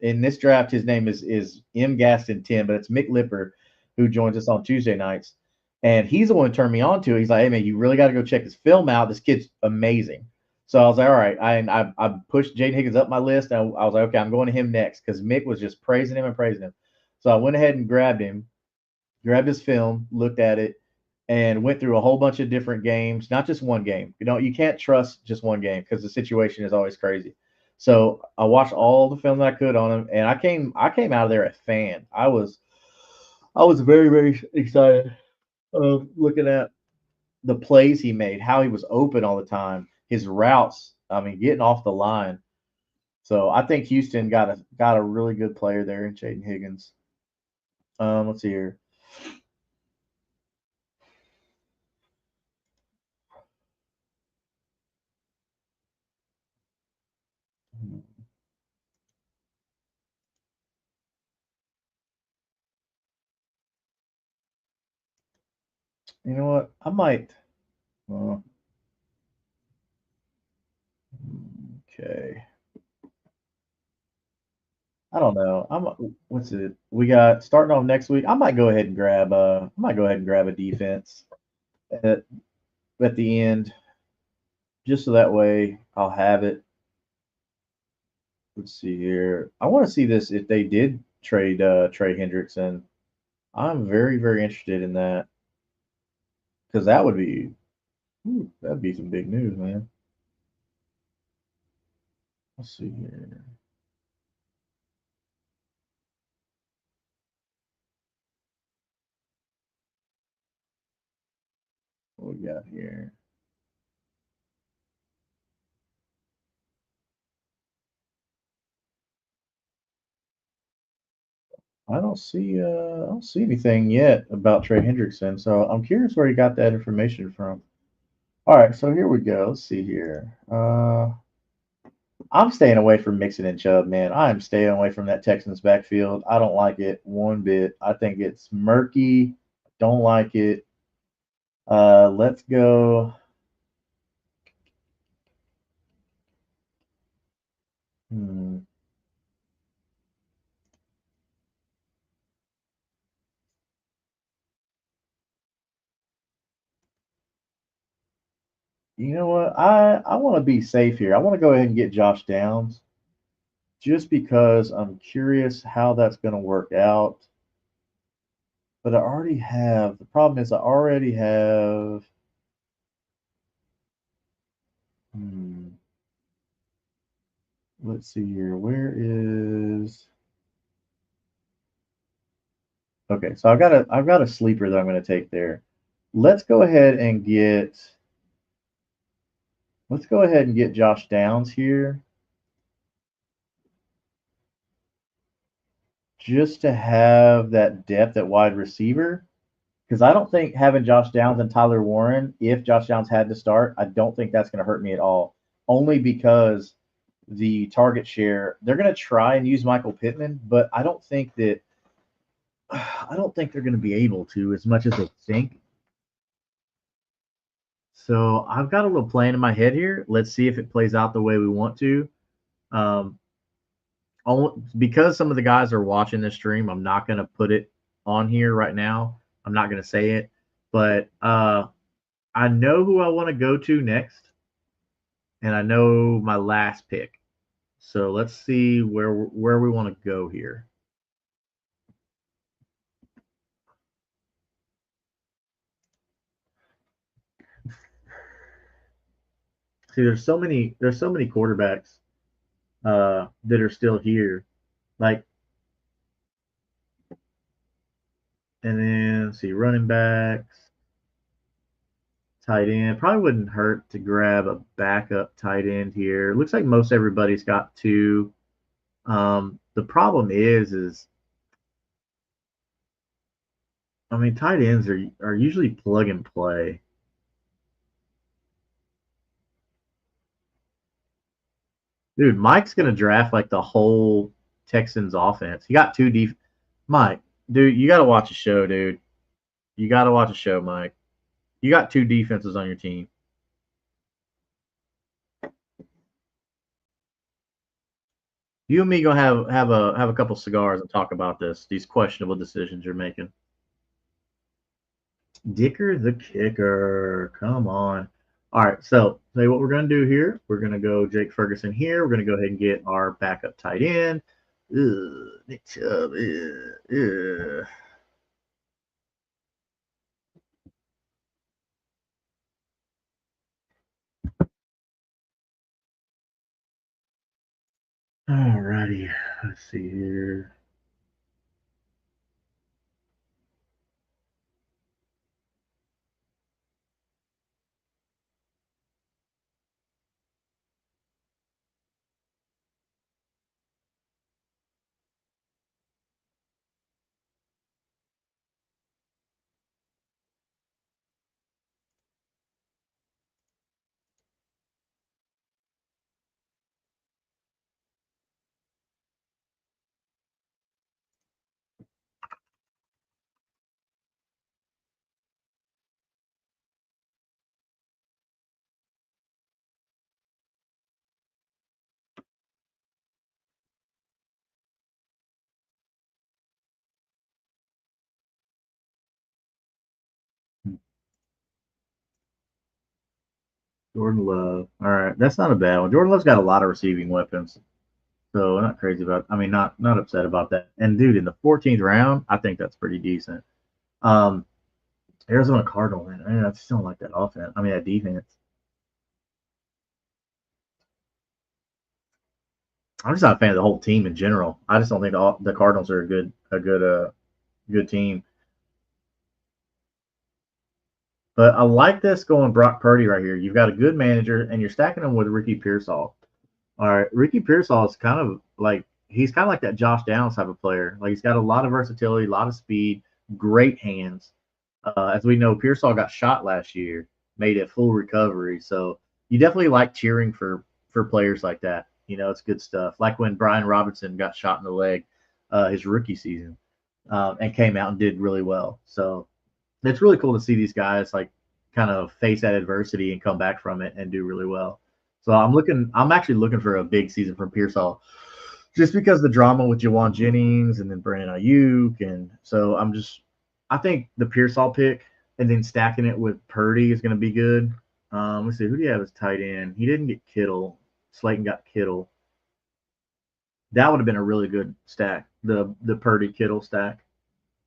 in this draft. His name is M Gaston 10, but it's Mick Lipper who joins us on Tuesday nights, and he's the one who turned me on to it. He's like, "Hey man, you really got to go check his film out. This kid's amazing." So I was like, "All right." I pushed Jaden Higgins up my list. And I was like, "Okay, I'm going to him next," because Mick was just praising him and praising him. So I went ahead and grabbed him, grabbed his film, looked at it, and went through a whole bunch of different games, not just one game. You know, you can't trust just one game because the situation is always crazy. So I watched all the film that I could on him, and I came out of there a fan. I was very very excited of looking at the plays he made, how he was open all the time, his routes. I mean, getting off the line. So I think Houston got a really good player there in Jaden Higgins. Let's see here. You know what? I might. Uh, okay. I don't know. What's it? We got starting off next week. I might go ahead and grab a defense at at the end, just so that way I'll have it. Let's see here. I want to see this if they did trade Trey Hendrickson. I'm very, very interested in that because that'd be some big news, man. Let's see here. What we got here? I don't see anything yet about Trey Hendrickson, so I'm curious where he got that information from. All right, so here we go. Let's see here. I'm staying away from Mixon and Chubb, man. I am staying away from that Texans backfield. I don't like it one bit. I think it's murky. Don't like it. Let's go. Hmm. You know what? I want to be safe here. I want to go ahead and get Josh Downs just because I'm curious how that's going to work out. But I already have. The problem is I already have. Hmm, let's see here. Where is? Okay, so I've got a sleeper that I'm going to take there. Let's go ahead and get let's go ahead and get Josh Downs here just to have that depth at wide receiver. Because I don't think having Josh Downs and Tyler Warren, if Josh Downs had to start, I don't think that's going to hurt me at all. Only because the target share, they're going to try and use Michael Pittman, but I don't think they're going to be able to as much as they think. So I've got a little plan in my head here. Let's see if it plays out the way we want to. Um, because some of the guys are watching this stream, I'm not going to put it on here right now. I'm not going to say it, but I know who I want to go to next, and I know my last pick. So let's see where we want to go here. See, there's so many quarterbacks that are still here, like, and ends, see running backs, tight end. Probably wouldn't hurt to grab a backup tight end here. Looks like most everybody's got two. The problem is I mean, tight ends are usually plug and play. Dude, Mike's gonna draft like the whole Texans offense. He got two def. Mike, dude, you gotta watch a show, dude. You gotta watch a show, Mike. You got two defenses on your team. You and me gonna have a couple cigars and talk about this. These questionable decisions you're making. Dicker the kicker. Come on. All right, so tell you what we're gonna do here. We're gonna go Jake Ferguson here. We're gonna go ahead and get our backup tight end. Ugh, Nick Chubb. Ugh, ugh. All righty. Let's see here. Jordan Love. All right, that's not a bad one. Jordan Love's got a lot of receiving weapons, so I'm not crazy about. I mean, not upset about that. And dude, in the 14th round, I think that's pretty decent. Um, Arizona Cardinal, man, I just don't like that offense. I mean, that defense. I'm just not a fan of the whole team in general. I just don't think the Cardinals are good team. But I like this going Brock Purdy right here. You've got a good manager, and you're stacking him with Ricky Pearsall. All right, Ricky Pearsall is kind of like he's kind of like that Josh Downs type of player. Like he's got a lot of versatility, a lot of speed, great hands. As we know, Pearsall got shot last year, made a full recovery. So you definitely like cheering for players like that. You know, it's good stuff. Like when Brian Robinson got shot in the leg, his rookie season, and came out and did really well. So it's really cool to see these guys like kind of face that adversity and come back from it and do really well. So I'm actually looking for a big season from Pearsall, just because the drama with Jawan Jennings and then Brandon Ayuk, and so I think the Pearsall pick and then stacking it with Purdy is going to be good. Let's see, who do you have as tight end? He didn't get Kittle. Slayton got Kittle. That would have been a really good stack, the Purdy Kittle stack.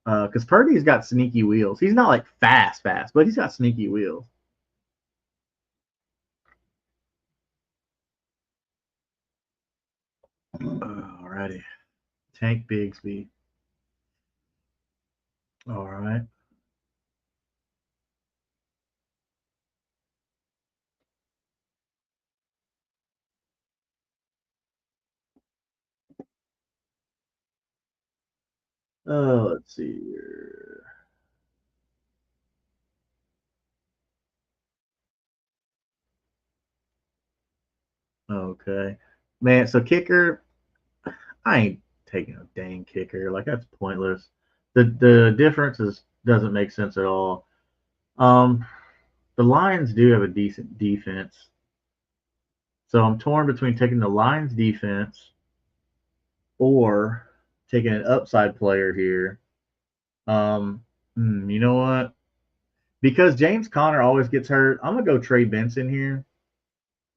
Because Purdy's got sneaky wheels. He's not like fast, but he's got sneaky wheels. Alrighty. Tank Bigsby. All right. Let's see here. Okay. Man, so kicker, I ain't taking a dang kicker. Like that's pointless. The difference is doesn't make sense at all. Um, the Lions do have a decent defense. So I'm torn between taking the Lions defense or taking an upside player here. Um, you know what? Because James Conner always gets hurt, I'm gonna go Trey Benson here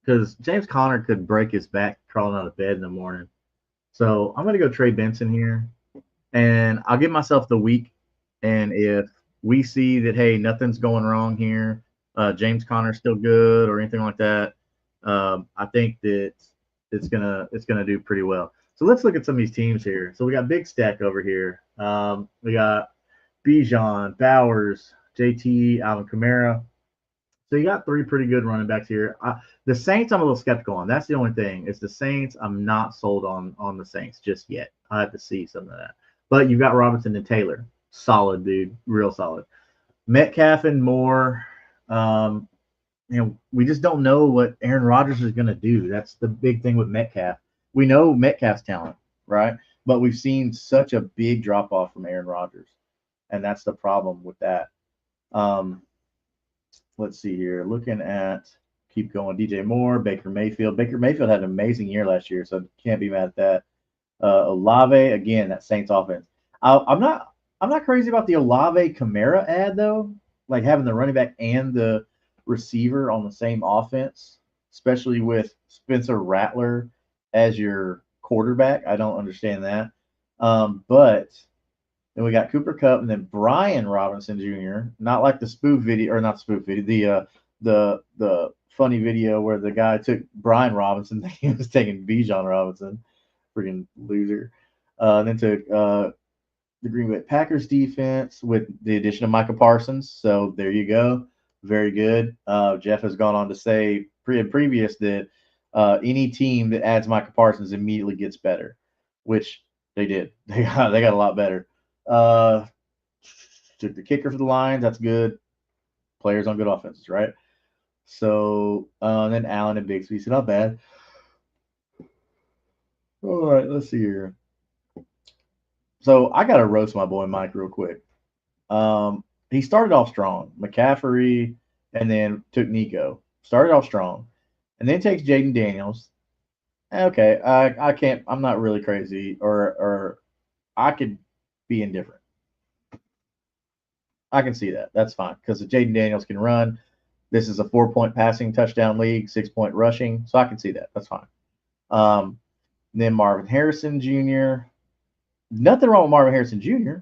because James Conner could break his back crawling out of bed in the morning. So I'm gonna go Trey Benson here, and I'll give myself the week. And if we see that hey nothing's going wrong here, James Conner's still good or anything like that, I think that it's gonna do pretty well. So let's look at some of these teams here. So we got Big Stack over here. We got Bijan, Bowers, JT, Alvin Kamara. So you got three pretty good running backs here. The Saints, I'm a little skeptical on. That's the only thing. It's the Saints. I'm not sold on the Saints just yet. I have to see some of that. But you've got Robinson and Taylor. Solid, dude. Real solid. Metcalf and Moore. Um, we just don't know what Aaron Rodgers is going to do. That's the big thing with Metcalf. We know Metcalf's talent, right? But we've seen such a big drop off from Aaron Rodgers, and that's the problem with that. Um, let's see here. Looking at keep going. DJ Moore, Baker Mayfield. Baker Mayfield had an amazing year last year, so can't be mad at that. Olave again, that Saints offense. I'm not crazy about the Olave Kamara ad though. Like having the running back and the receiver on the same offense, especially with Spencer Rattler as your quarterback. I don't understand that. But then we got Cooper Kupp and then Brian Robinson Jr. Not like the spoof video or not the spoof video, the funny video where the guy took Brian Robinson, he was taking Bijan Robinson, freaking loser. And then took the Green Bay Packers defense with the addition of Micah Parsons. So there you go. Very good. Jeff has gone on to say previous that any team that adds Micah Parsons immediately gets better, which they did. They got a lot better. Took the kicker for the Lions. That's good. Players on good offenses, right? So then Allen and Bigsby. So not bad. All right, let's see here. So I got to roast my boy Mike real quick. He started off strong. McCaffrey and then took Nico. Started off strong. And then takes Jaden Daniels. Okay, I can't. I'm not really crazy, or I could be indifferent. I can see that. That's fine because Jaden Daniels can run. This is a 4-point passing touchdown league, 6-point rushing, so I can see that. That's fine. Then Marvin Harrison Jr. Nothing wrong with Marvin Harrison Jr.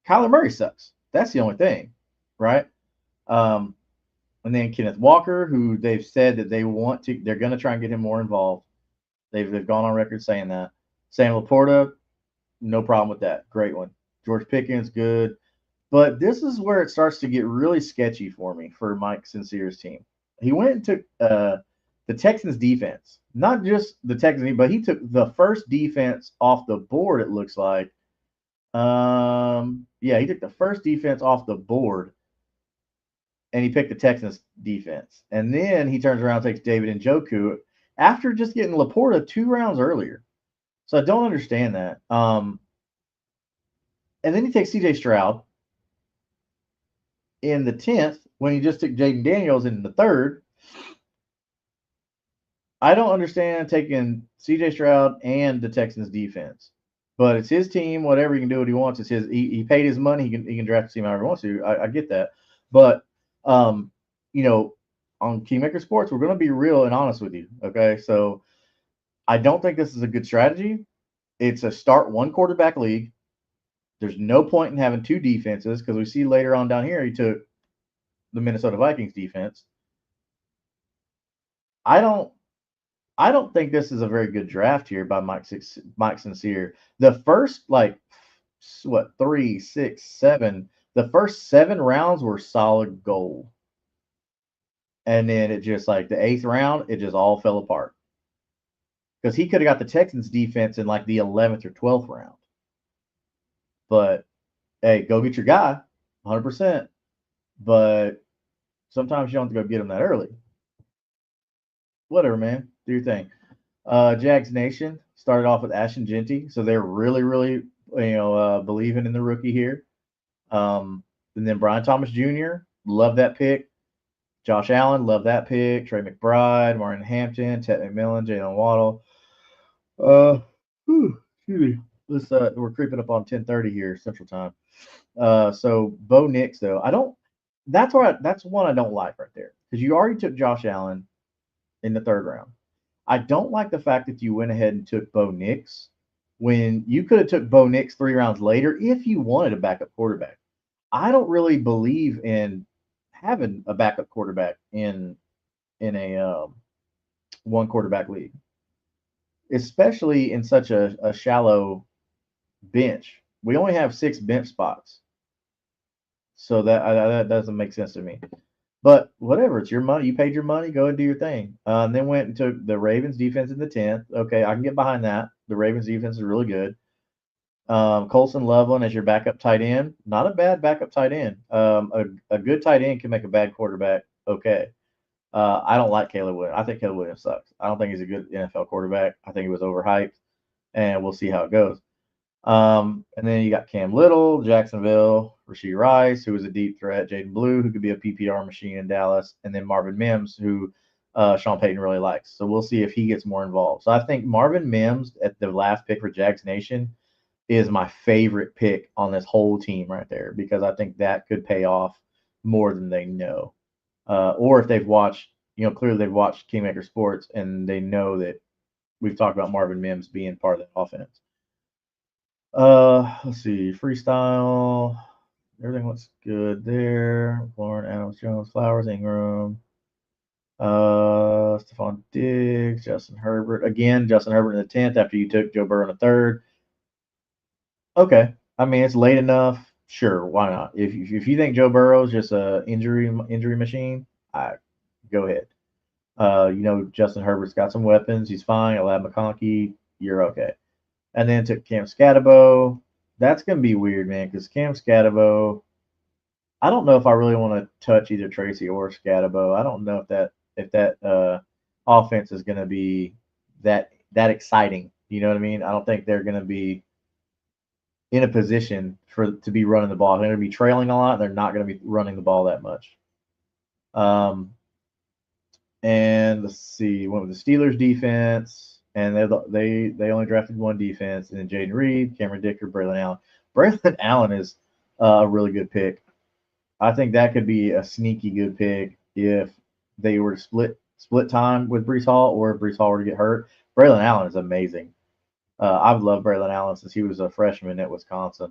Kyler Murray sucks. That's the only thing, right? And then Kenneth Walker, who they've said that they're going to try and get him more involved. They've gone on record saying that. Sam Laporta, no problem with that. Great one. George Pickens, good. But this is where it starts to get really sketchy for me for Mike Sincere's team. He went and took the Texans defense, not just the Texans, but he took the first defense off the board, it looks like. He took the first defense off the board, and he picked the Texans defense. And then he turns around and takes David Njoku after just getting Laporta 2 rounds earlier. So I don't understand that. And then he takes C.J. Stroud in the 10th when he just took Jaden Daniels in the 3rd. I don't understand taking C.J. Stroud and the Texans defense. But it's his team. Whatever he can do what he wants. It's his. He paid his money. He can draft the team however he wants to. I get that. But on Kingmaker Sports, we're going to be real and honest with you. Okay, so I don't think this is a good strategy. It's a start one quarterback league. There's no point in having 2 defenses because we see later on down here he took the Minnesota Vikings defense. I don't think this is a very good draft here by Mike Sincere. The first 3, 6, 7. The first 7 rounds were solid gold, and then it just the 8th round, it just all fell apart because he could have got the Texans defense in the 11th or 12th round. But hey, go get your guy, 100%. But sometimes you don't have to go get him that early. Whatever, man. Do your thing. Jags Nation started off with Ashton Genty, so they're really, really, believing in the rookie here. And then Brian Thomas Jr., love that pick. Josh Allen, love that pick. Trey McBride, Martin Hampton, Ted McMillan, Jalen Waddle. Excuse me. We're creeping up on 10:30 here Central Time. So Bo Nix though, that's one I don't like right there because you already took Josh Allen in the 3rd round. I don't like the fact that you went ahead and took Bo Nix when you could have took Bo Nix 3 rounds later if you wanted a backup quarterback. I don't really believe in having a backup quarterback in a 1 quarterback league, especially in such a shallow bench. we only have 6 bench spots. So that doesn't make sense to me. But whatever, it's your money. You paid your money. Go and do your thing. And then went and took the Ravens defense in the 10th. Okay, I can get behind that. The Ravens defense is really good. Colson Loveland as your backup tight end. Not a bad backup tight end. A good tight end can make a bad quarterback okay. I don't like Caleb Williams. I think Caleb Williams sucks. I don't think he's a good NFL quarterback. I think he was overhyped, and we'll see how it goes. And then you got Cam Little, Jacksonville, Rashee Rice, who is a deep threat, Jaden Blue, who could be a PPR machine in Dallas, and then Marvin Mims, who Sean Payton really likes. So we'll see if he gets more involved. So I think Marvin Mims at the last pick for Jags Nation is my favorite pick on this whole team right there because I think that could pay off more than they know. Or if they've watched, clearly they've watched Kingmaker Sports and they know that we've talked about Marvin Mims being part of that offense. Let's see, freestyle. Everything looks good there. Lauren, Adams, Jones, Flowers, Ingram. Stephon Diggs, Justin Herbert. Again, Justin Herbert in the 10th after you took Joe Burrow in the 3rd. Okay. I mean, it's late enough. Sure, why not? If you think Joe Burrow is just a injury machine, go ahead. Justin Herbert's got some weapons. He's fine. Alab McConkey, you're okay. And then took Cam Scatterbo. That's going to be weird, man, because Cam Scatterbo, I don't know if I really want to touch either Tracy or Scatterbo. I don't know if that offense is going to be that exciting. You know what I mean? I don't think they're going to be in a position to be running the ball. They're going to be trailing a lot. They're not going to be running the ball that much. And let's see, went with the Steelers defense, and they only drafted one defense, and then Jaden Reed, Cameron Dicker, Braylon Allen. Braylon Allen is a really good pick. I think that could be a sneaky good pick if they were to split time with Breece Hall, or if Breece Hall were to get hurt. Braylon Allen is amazing. I've loved Braylon Allen since he was a freshman at Wisconsin.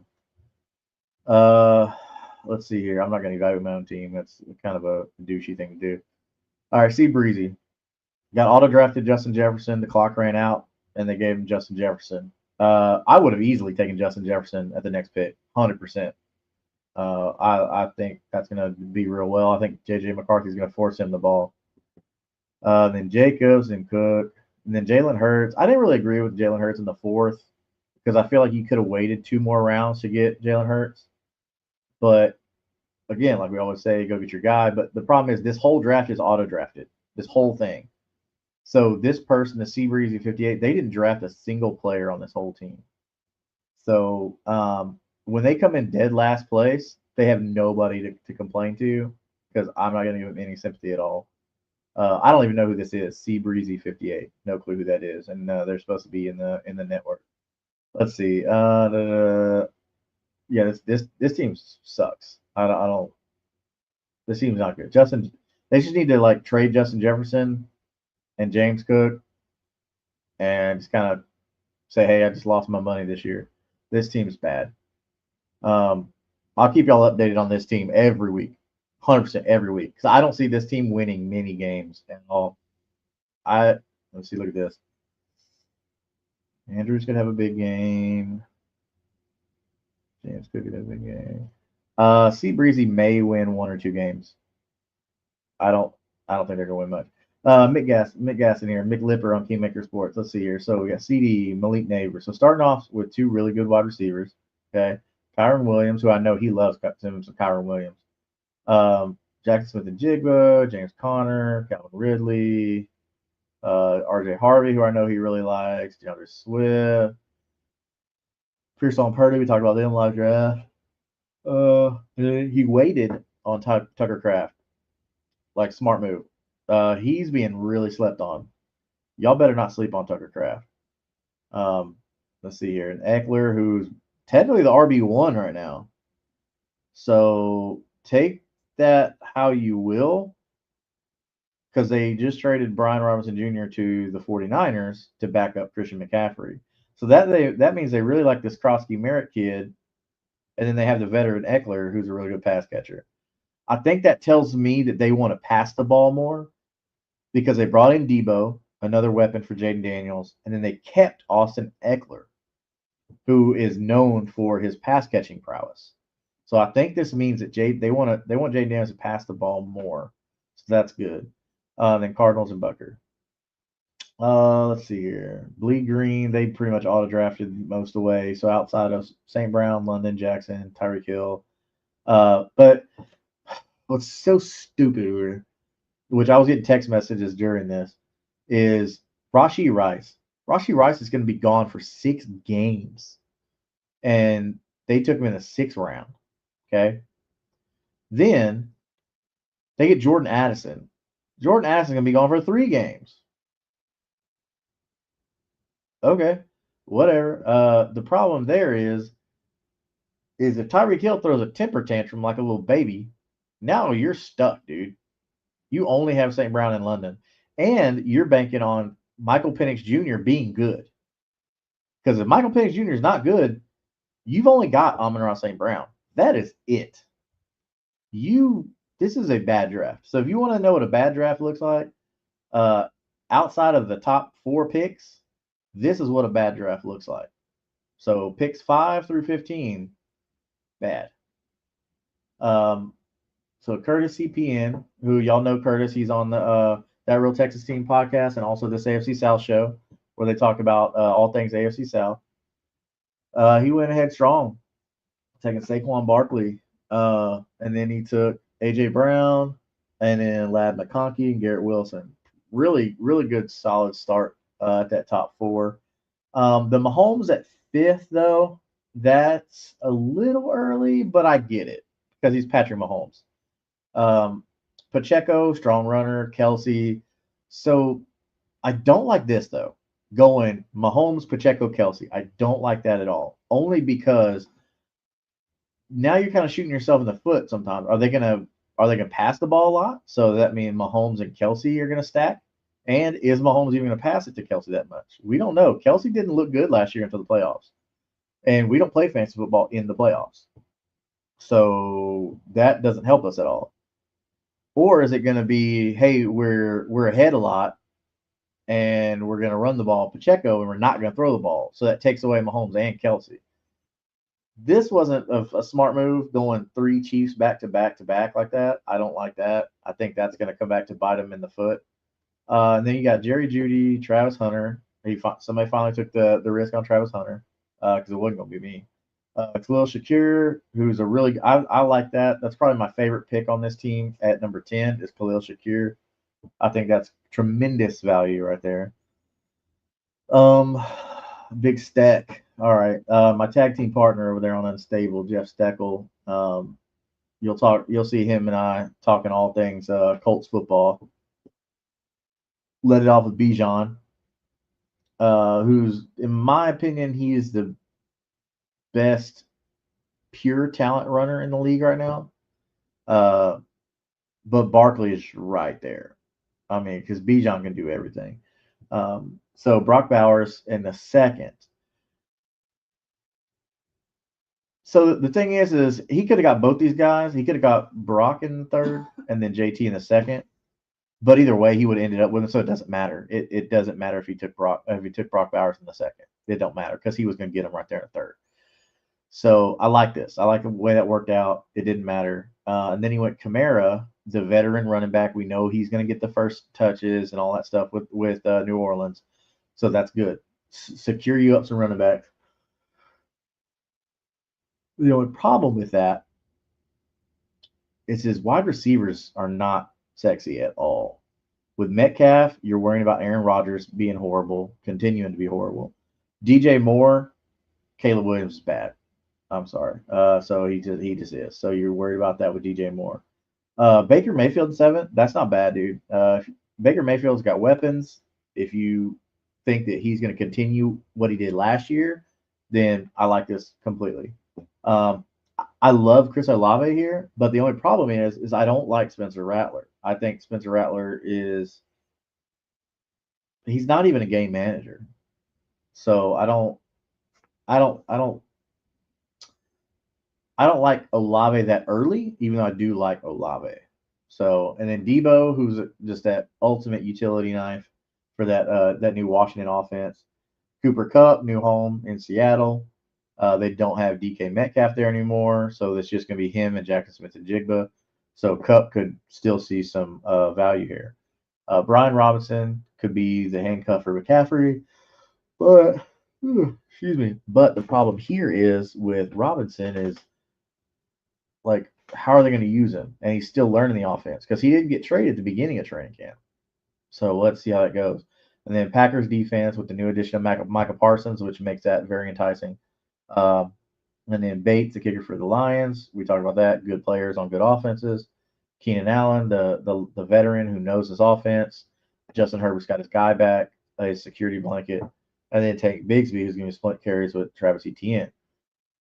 Let's see here. I'm not going to evaluate my own team. That's kind of a douchey thing to do. All right, C. Breezy. Got auto-drafted Justin Jefferson. The clock ran out, and they gave him Justin Jefferson. I would have easily taken Justin Jefferson at the next pick, 100%. I think that's going to be real well. I think J.J. McCarthy's going to force him the ball. Then Jacobs and Cook. And then Jalen Hurts. I didn't really agree with Jalen Hurts in the 4th because I feel like you could have waited 2 more rounds to get Jalen Hurts. But again, like we always say, go get your guy. But the problem is this whole draft is auto-drafted, this whole thing. So this person, the C Breezy 58, they didn't draft a single player on this whole team. So when they come in dead last place, they have nobody to complain to because I'm not going to give them any sympathy at all. I don't even know who this is. C Breezy 58, no clue who that is, and they're supposed to be in the network. Let's see. Yeah, this team sucks. I don't. This team's not good. They just need to trade Justin Jefferson and James Cook, and just kind of say, hey, I just lost my money this year. This team's bad. I'll keep y'all updated on this team every week. 100% every week, because I don't see this team winning many games at all. Let's see. Look at this. Andrews could have a big game. James could have a big game. C Breezy may win 1 or 2 games. I don't think they're gonna win much. Mick Gas in here. Mick Lipper on Kingmaker Sports. Let's see here. So we got CD, Malik Neighbor. So starting off with 2 really good wide receivers. Okay, Kyron Williams, who I know he loves some Kyron Williams. Jackson Smith and Jigba, James Conner, Calvin Ridley, RJ Harvey, who I know he really likes, DeAndre Swift, Pearson Purdy. We talked about them live draft. He waited on Tucker Kraft, smart move. He's being really slept on. Y'all better not sleep on Tucker Kraft. Let's see here, and Eckler, who's technically the RB1 right now. So take that how you will, because they just traded Brian Robinson Jr. to the 49ers to back up Christian McCaffrey. So that means they really like this Krosky Merritt kid, and then they have the veteran Eckler, who's a really good pass catcher. I think that tells me that they want to pass the ball more because they brought in Debo, another weapon for Jaden Daniels, and then they kept Austin Eckler. who is known for his pass catching prowess. So I think this means that they want Jay Daniels to pass the ball more. So that's good. Then Cardinals and Bucker. Let's see here. Bleed Green, they pretty much auto drafted most away. So outside of St. Brown, London, Jackson, Tyreek Hill. But what's so stupid, which I was getting text messages during this, is Rashee Rice. Rashee Rice is going to be gone for 6 games. And they took him in the 6th round. Okay. Then they get Jordan Addison. Jordan Addison going to be gone for 3 games. Okay. Whatever. The problem there is if Tyreek Hill throws a temper tantrum like a little baby, now you're stuck, dude. You only have St. Brown in London. And you're banking on Michael Penix Jr. being good. Because if Michael Penix Jr. is not good, you've only got Amon-Ra St. Brown. That is it. This is a bad draft. So if you want to know what a bad draft looks like, outside of the top 4 picks, this is what a bad draft looks like. So picks 5 through 15, bad. So Curtis CPN, who y'all know Curtis, he's on the That Real Texas Team podcast and also this AFC South show where they talk about all things AFC South. He went ahead strong, taking Saquon Barkley, and then he took AJ Brown, and then Ladd McConkey and Garrett Wilson. Really, really good, solid start at that top 4. The Mahomes at 5th, though, that's a little early, but I get it because he's Patrick Mahomes. Pacheco, strong runner, Kelsey. So I don't like this, though, going Mahomes, Pacheco, Kelsey. I don't like that at all, only because now you're kind of shooting yourself in the foot sometimes. Are they gonna pass the ball a lot? So that means Mahomes and Kelsey are gonna stack. And is Mahomes even gonna pass it to Kelsey that much? We don't know. Kelsey didn't look good last year until the playoffs. And we don't play fantasy football in the playoffs. So that doesn't help us at all. Or is it gonna be, hey, we're ahead a lot and we're gonna run the ball Pacheco and we're not gonna throw the ball. So that takes away Mahomes and Kelsey. This wasn't a smart move going 3 Chiefs back to back to back like that. I don't like that. I think that's going to come back to bite him in the foot. And then you got Jerry Jeudy, Travis Hunter. Somebody finally took the risk on Travis Hunter because it wasn't going to be me. Khalil Shakir, who's I like that. That's probably my favorite pick on this team at number 10 is Khalil Shakir. I think that's tremendous value right there. Big stack. All right. My tag team partner over there on Unstable, Jeff Steckel. You'll see him and I talking all things Colts football. Let it off with Bijan, who's, in my opinion, he is the best pure talent runner in the league right now. But Barkley is right there. I mean, because Bijan can do everything. So Brock Bowers in the 2nd. So the thing is he could have got both these guys. He could have got Brock in the 3rd and then JT in the 2nd. But either way, he would have ended up with him. So it doesn't matter. It doesn't matter if he took Brock Bowers in the 2nd. It don't matter because he was going to get him right there in the 3rd. So I like this. I like the way that worked out. It didn't matter. And then he went Kamara, the veteran running back. We know he's going to get the first touches and all that stuff with New Orleans. So that's good. Secure you up some running backs. The only problem with that is his wide receivers are not sexy at all. With Metcalf, you're worrying about Aaron Rodgers being horrible, continuing to be horrible. DJ Moore, Caleb Williams is bad. I'm sorry. So he just is. So you're worried about that with DJ Moore. Baker Mayfield in 7th, that's not bad, dude. Baker Mayfield's got weapons. If you think that he's going to continue what he did last year, then I like this completely. I love Chris Olave here, but the only problem is I don't like Spencer Rattler. I think Spencer Rattler he's not even a game manager. So I don't like Olave that early, even though I do like Olave. So, and then Debo, who's just that ultimate utility knife for that new Washington offense. Cooper Kupp, new home in Seattle. They don't have DK Metcalf there anymore, so it's just going to be him and Jackson Smith and Jigba. So Cup could still see some value here. Brian Robinson could be the handcuff for McCaffrey, but excuse me. But the problem here is with Robinson is like, how are they going to use him? And he's still learning the offense because he didn't get traded at the beginning of training camp. So let's see how that goes. And then Packers defense with the new addition of Micah Parsons, which makes that very enticing. Um, and then Bates, the kicker for the Lions. We talked about that. Good players on good offenses. Keenan Allen, the veteran who knows his offense. Justin Herbert's got his guy back, his security blanket. And then take Bigsby, who's going to split carries with Travis Etienne.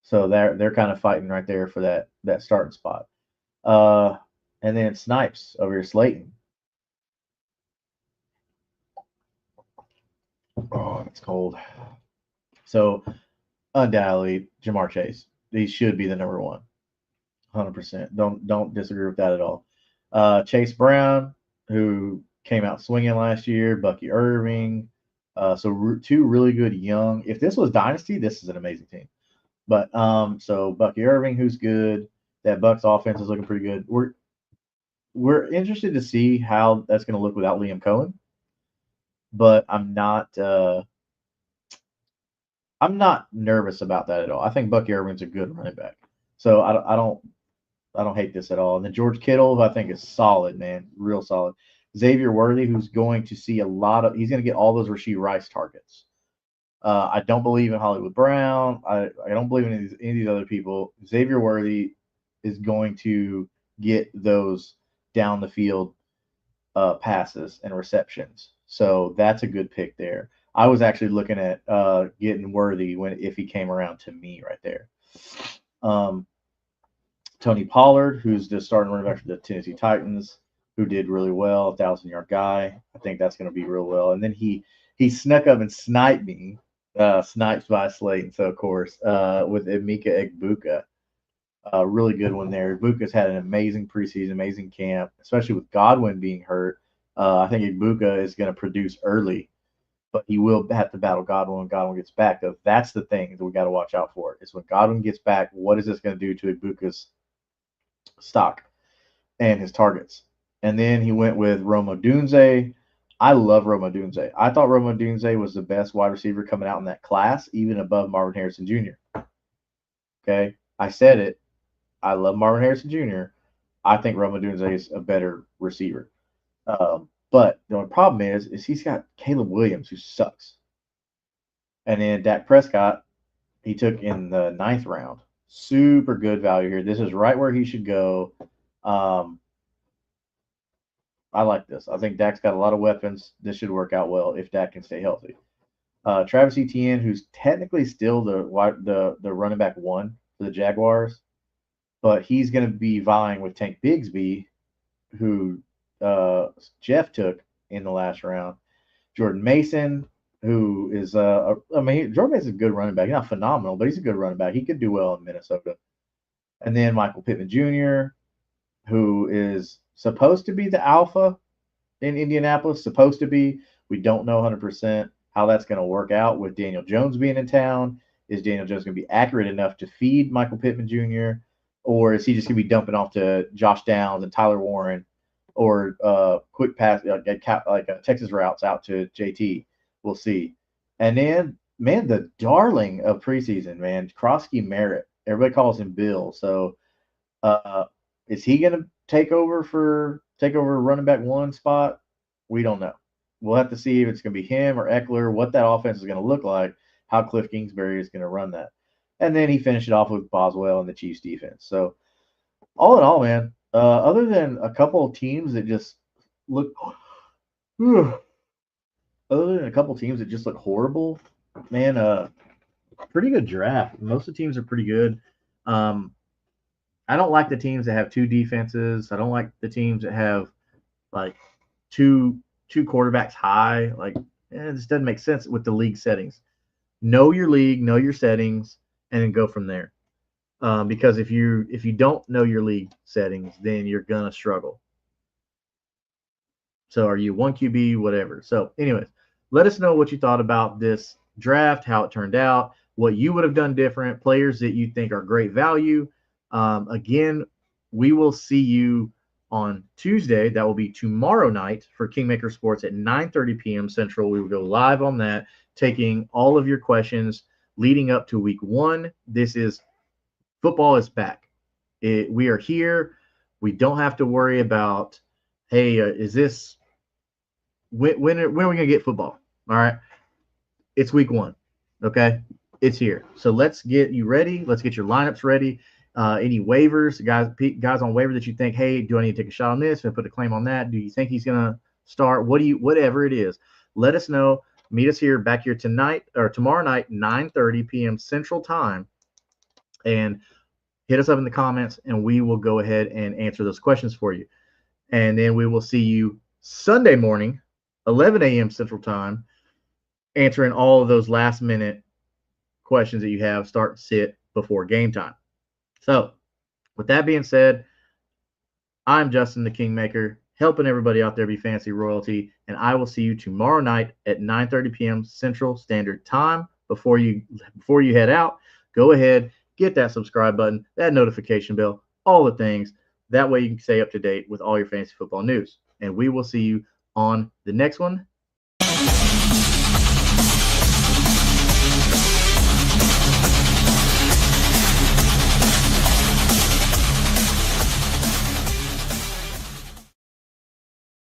So they're kind of fighting right there for that starting spot. And then Snipes over here, Slayton. Oh, it's cold. So undoubtedly, Jamar Chase. He should be the number one. 100%. Don't disagree with that at all. Chase Brown, who came out swinging last year. Bucky Irving. So two really good young. If this was Dynasty, this is an amazing team. But so Bucky Irving, who's good. That Bucks offense is looking pretty good. We're interested to see how that's going to look without Liam Cohen. But I'm not nervous about that at all. I think Bucky Irving's a good running back. So I don't hate this at all. And then George Kittle, I think is solid, man, real solid. Xavier Worthy, who's going to see he's going to get all those Rashee Rice targets. I don't believe in Hollywood Brown. I don't believe in any of these other people. Xavier Worthy is going to get those down the field passes and receptions. So that's a good pick there. I was actually looking at getting Worthy if he came around to me right there. Tony Pollard, who's the starting running back for the Tennessee Titans, who did really well, 1,000-yard guy. I think that's going to be real well. And then he snuck up and sniped me, snipes by Slayton. So of course, with Emeka Egbuka. Really good one there. Ibuka's had an amazing preseason, amazing camp, especially with Godwin being hurt. I think Ibuka is going to produce early, but he will have to battle Godwin when Godwin gets back. Though that's the thing that we got to watch out for is when Godwin gets back, what is this going to do to Ibuka's stock and his targets? And then he went with Roma Dunze. I love Roma Dunze. I thought Roma Dunze was the best wide receiver coming out in that class, even above Marvin Harrison Jr. Okay, I said it. I love Marvin Harrison Jr. I think Roma Dunze is a better receiver. But the only problem is he's got Caleb Williams, who sucks. And then Dak Prescott, he took in the 9th round. Super good value here. This is right where he should go. I like this. I think Dak's got a lot of weapons. This should work out well if Dak can stay healthy. Travis Etienne, who's technically still the running back one for the Jaguars, but he's going to be vying with Tank Bigsby, who Jeff took in the last round. Jordan Mason, who is Jordan Mason's a good running back. He's not phenomenal, but he's a good running back. He could do well in Minnesota. And then Michael Pittman Jr., who is supposed to be the alpha in Indianapolis. Supposed to be. We don't know 100% how that's going to work out with Daniel Jones being in town. Is Daniel Jones going to be accurate enough to feed Michael Pittman Jr., or is he just going to be dumping off to Josh Downs and Tyler Warren, or quick pass like Texas routes out to JT? We'll see. And then, man, the darling of preseason, man, Krosky Merritt. Everybody calls him Bill. So, is he going to take over running back one spot? We don't know. We'll have to see if it's going to be him or Eckler, what that offense is going to look like, how Cliff Kingsbury is going to run that. And then he finished it off with Boswell and the Chiefs defense. So, all in all, man, other than a couple of teams that just look horrible, man, pretty good draft. Most of the teams are pretty good. I don't like the teams that have two defenses. I don't like the teams that have like two quarterbacks high. Like, it just doesn't make sense with the league settings. Know your league, know your settings, and then go from there. Because if you don't know your league settings, then you're gonna struggle. So are you 1 QB, whatever. So anyways, let us know what you thought about this draft, how it turned out. what you would have done different, players that you think are great value. Again, we will see you on Tuesday. That will be tomorrow night for Kingmaker Sports at 9:30 p.m. Central. We will go live on that, taking all of your questions leading up to week 1. This is football is back. We are here. We don't have to worry about, hey, is this when are we gonna get football? All right, it's week 1. Okay, it's here. So let's get you ready. Let's get your lineups ready. Any waivers, guys on waiver that you think, hey, do I need to take a shot on this and put a claim on that? Do you think he's gonna start? Whatever it is, let us know. Meet us here back here tonight or tomorrow night, 9:30 p.m. Central Time, and hit us up in the comments, and we will go ahead and answer those questions for you. And then we will see you Sunday morning, 11 a.m. Central Time, answering all of those last minute questions that you have start sit before game time. So, with that being said, I'm Justin the Kingmaker, helping everybody out there be fancy royalty, and I will see you tomorrow night at 9:30 p.m. Central Standard Time. Before you head out, go ahead, get that subscribe button, that notification bell, all the things. That way you can stay up to date with all your fantasy football news. And we will see you on the next one.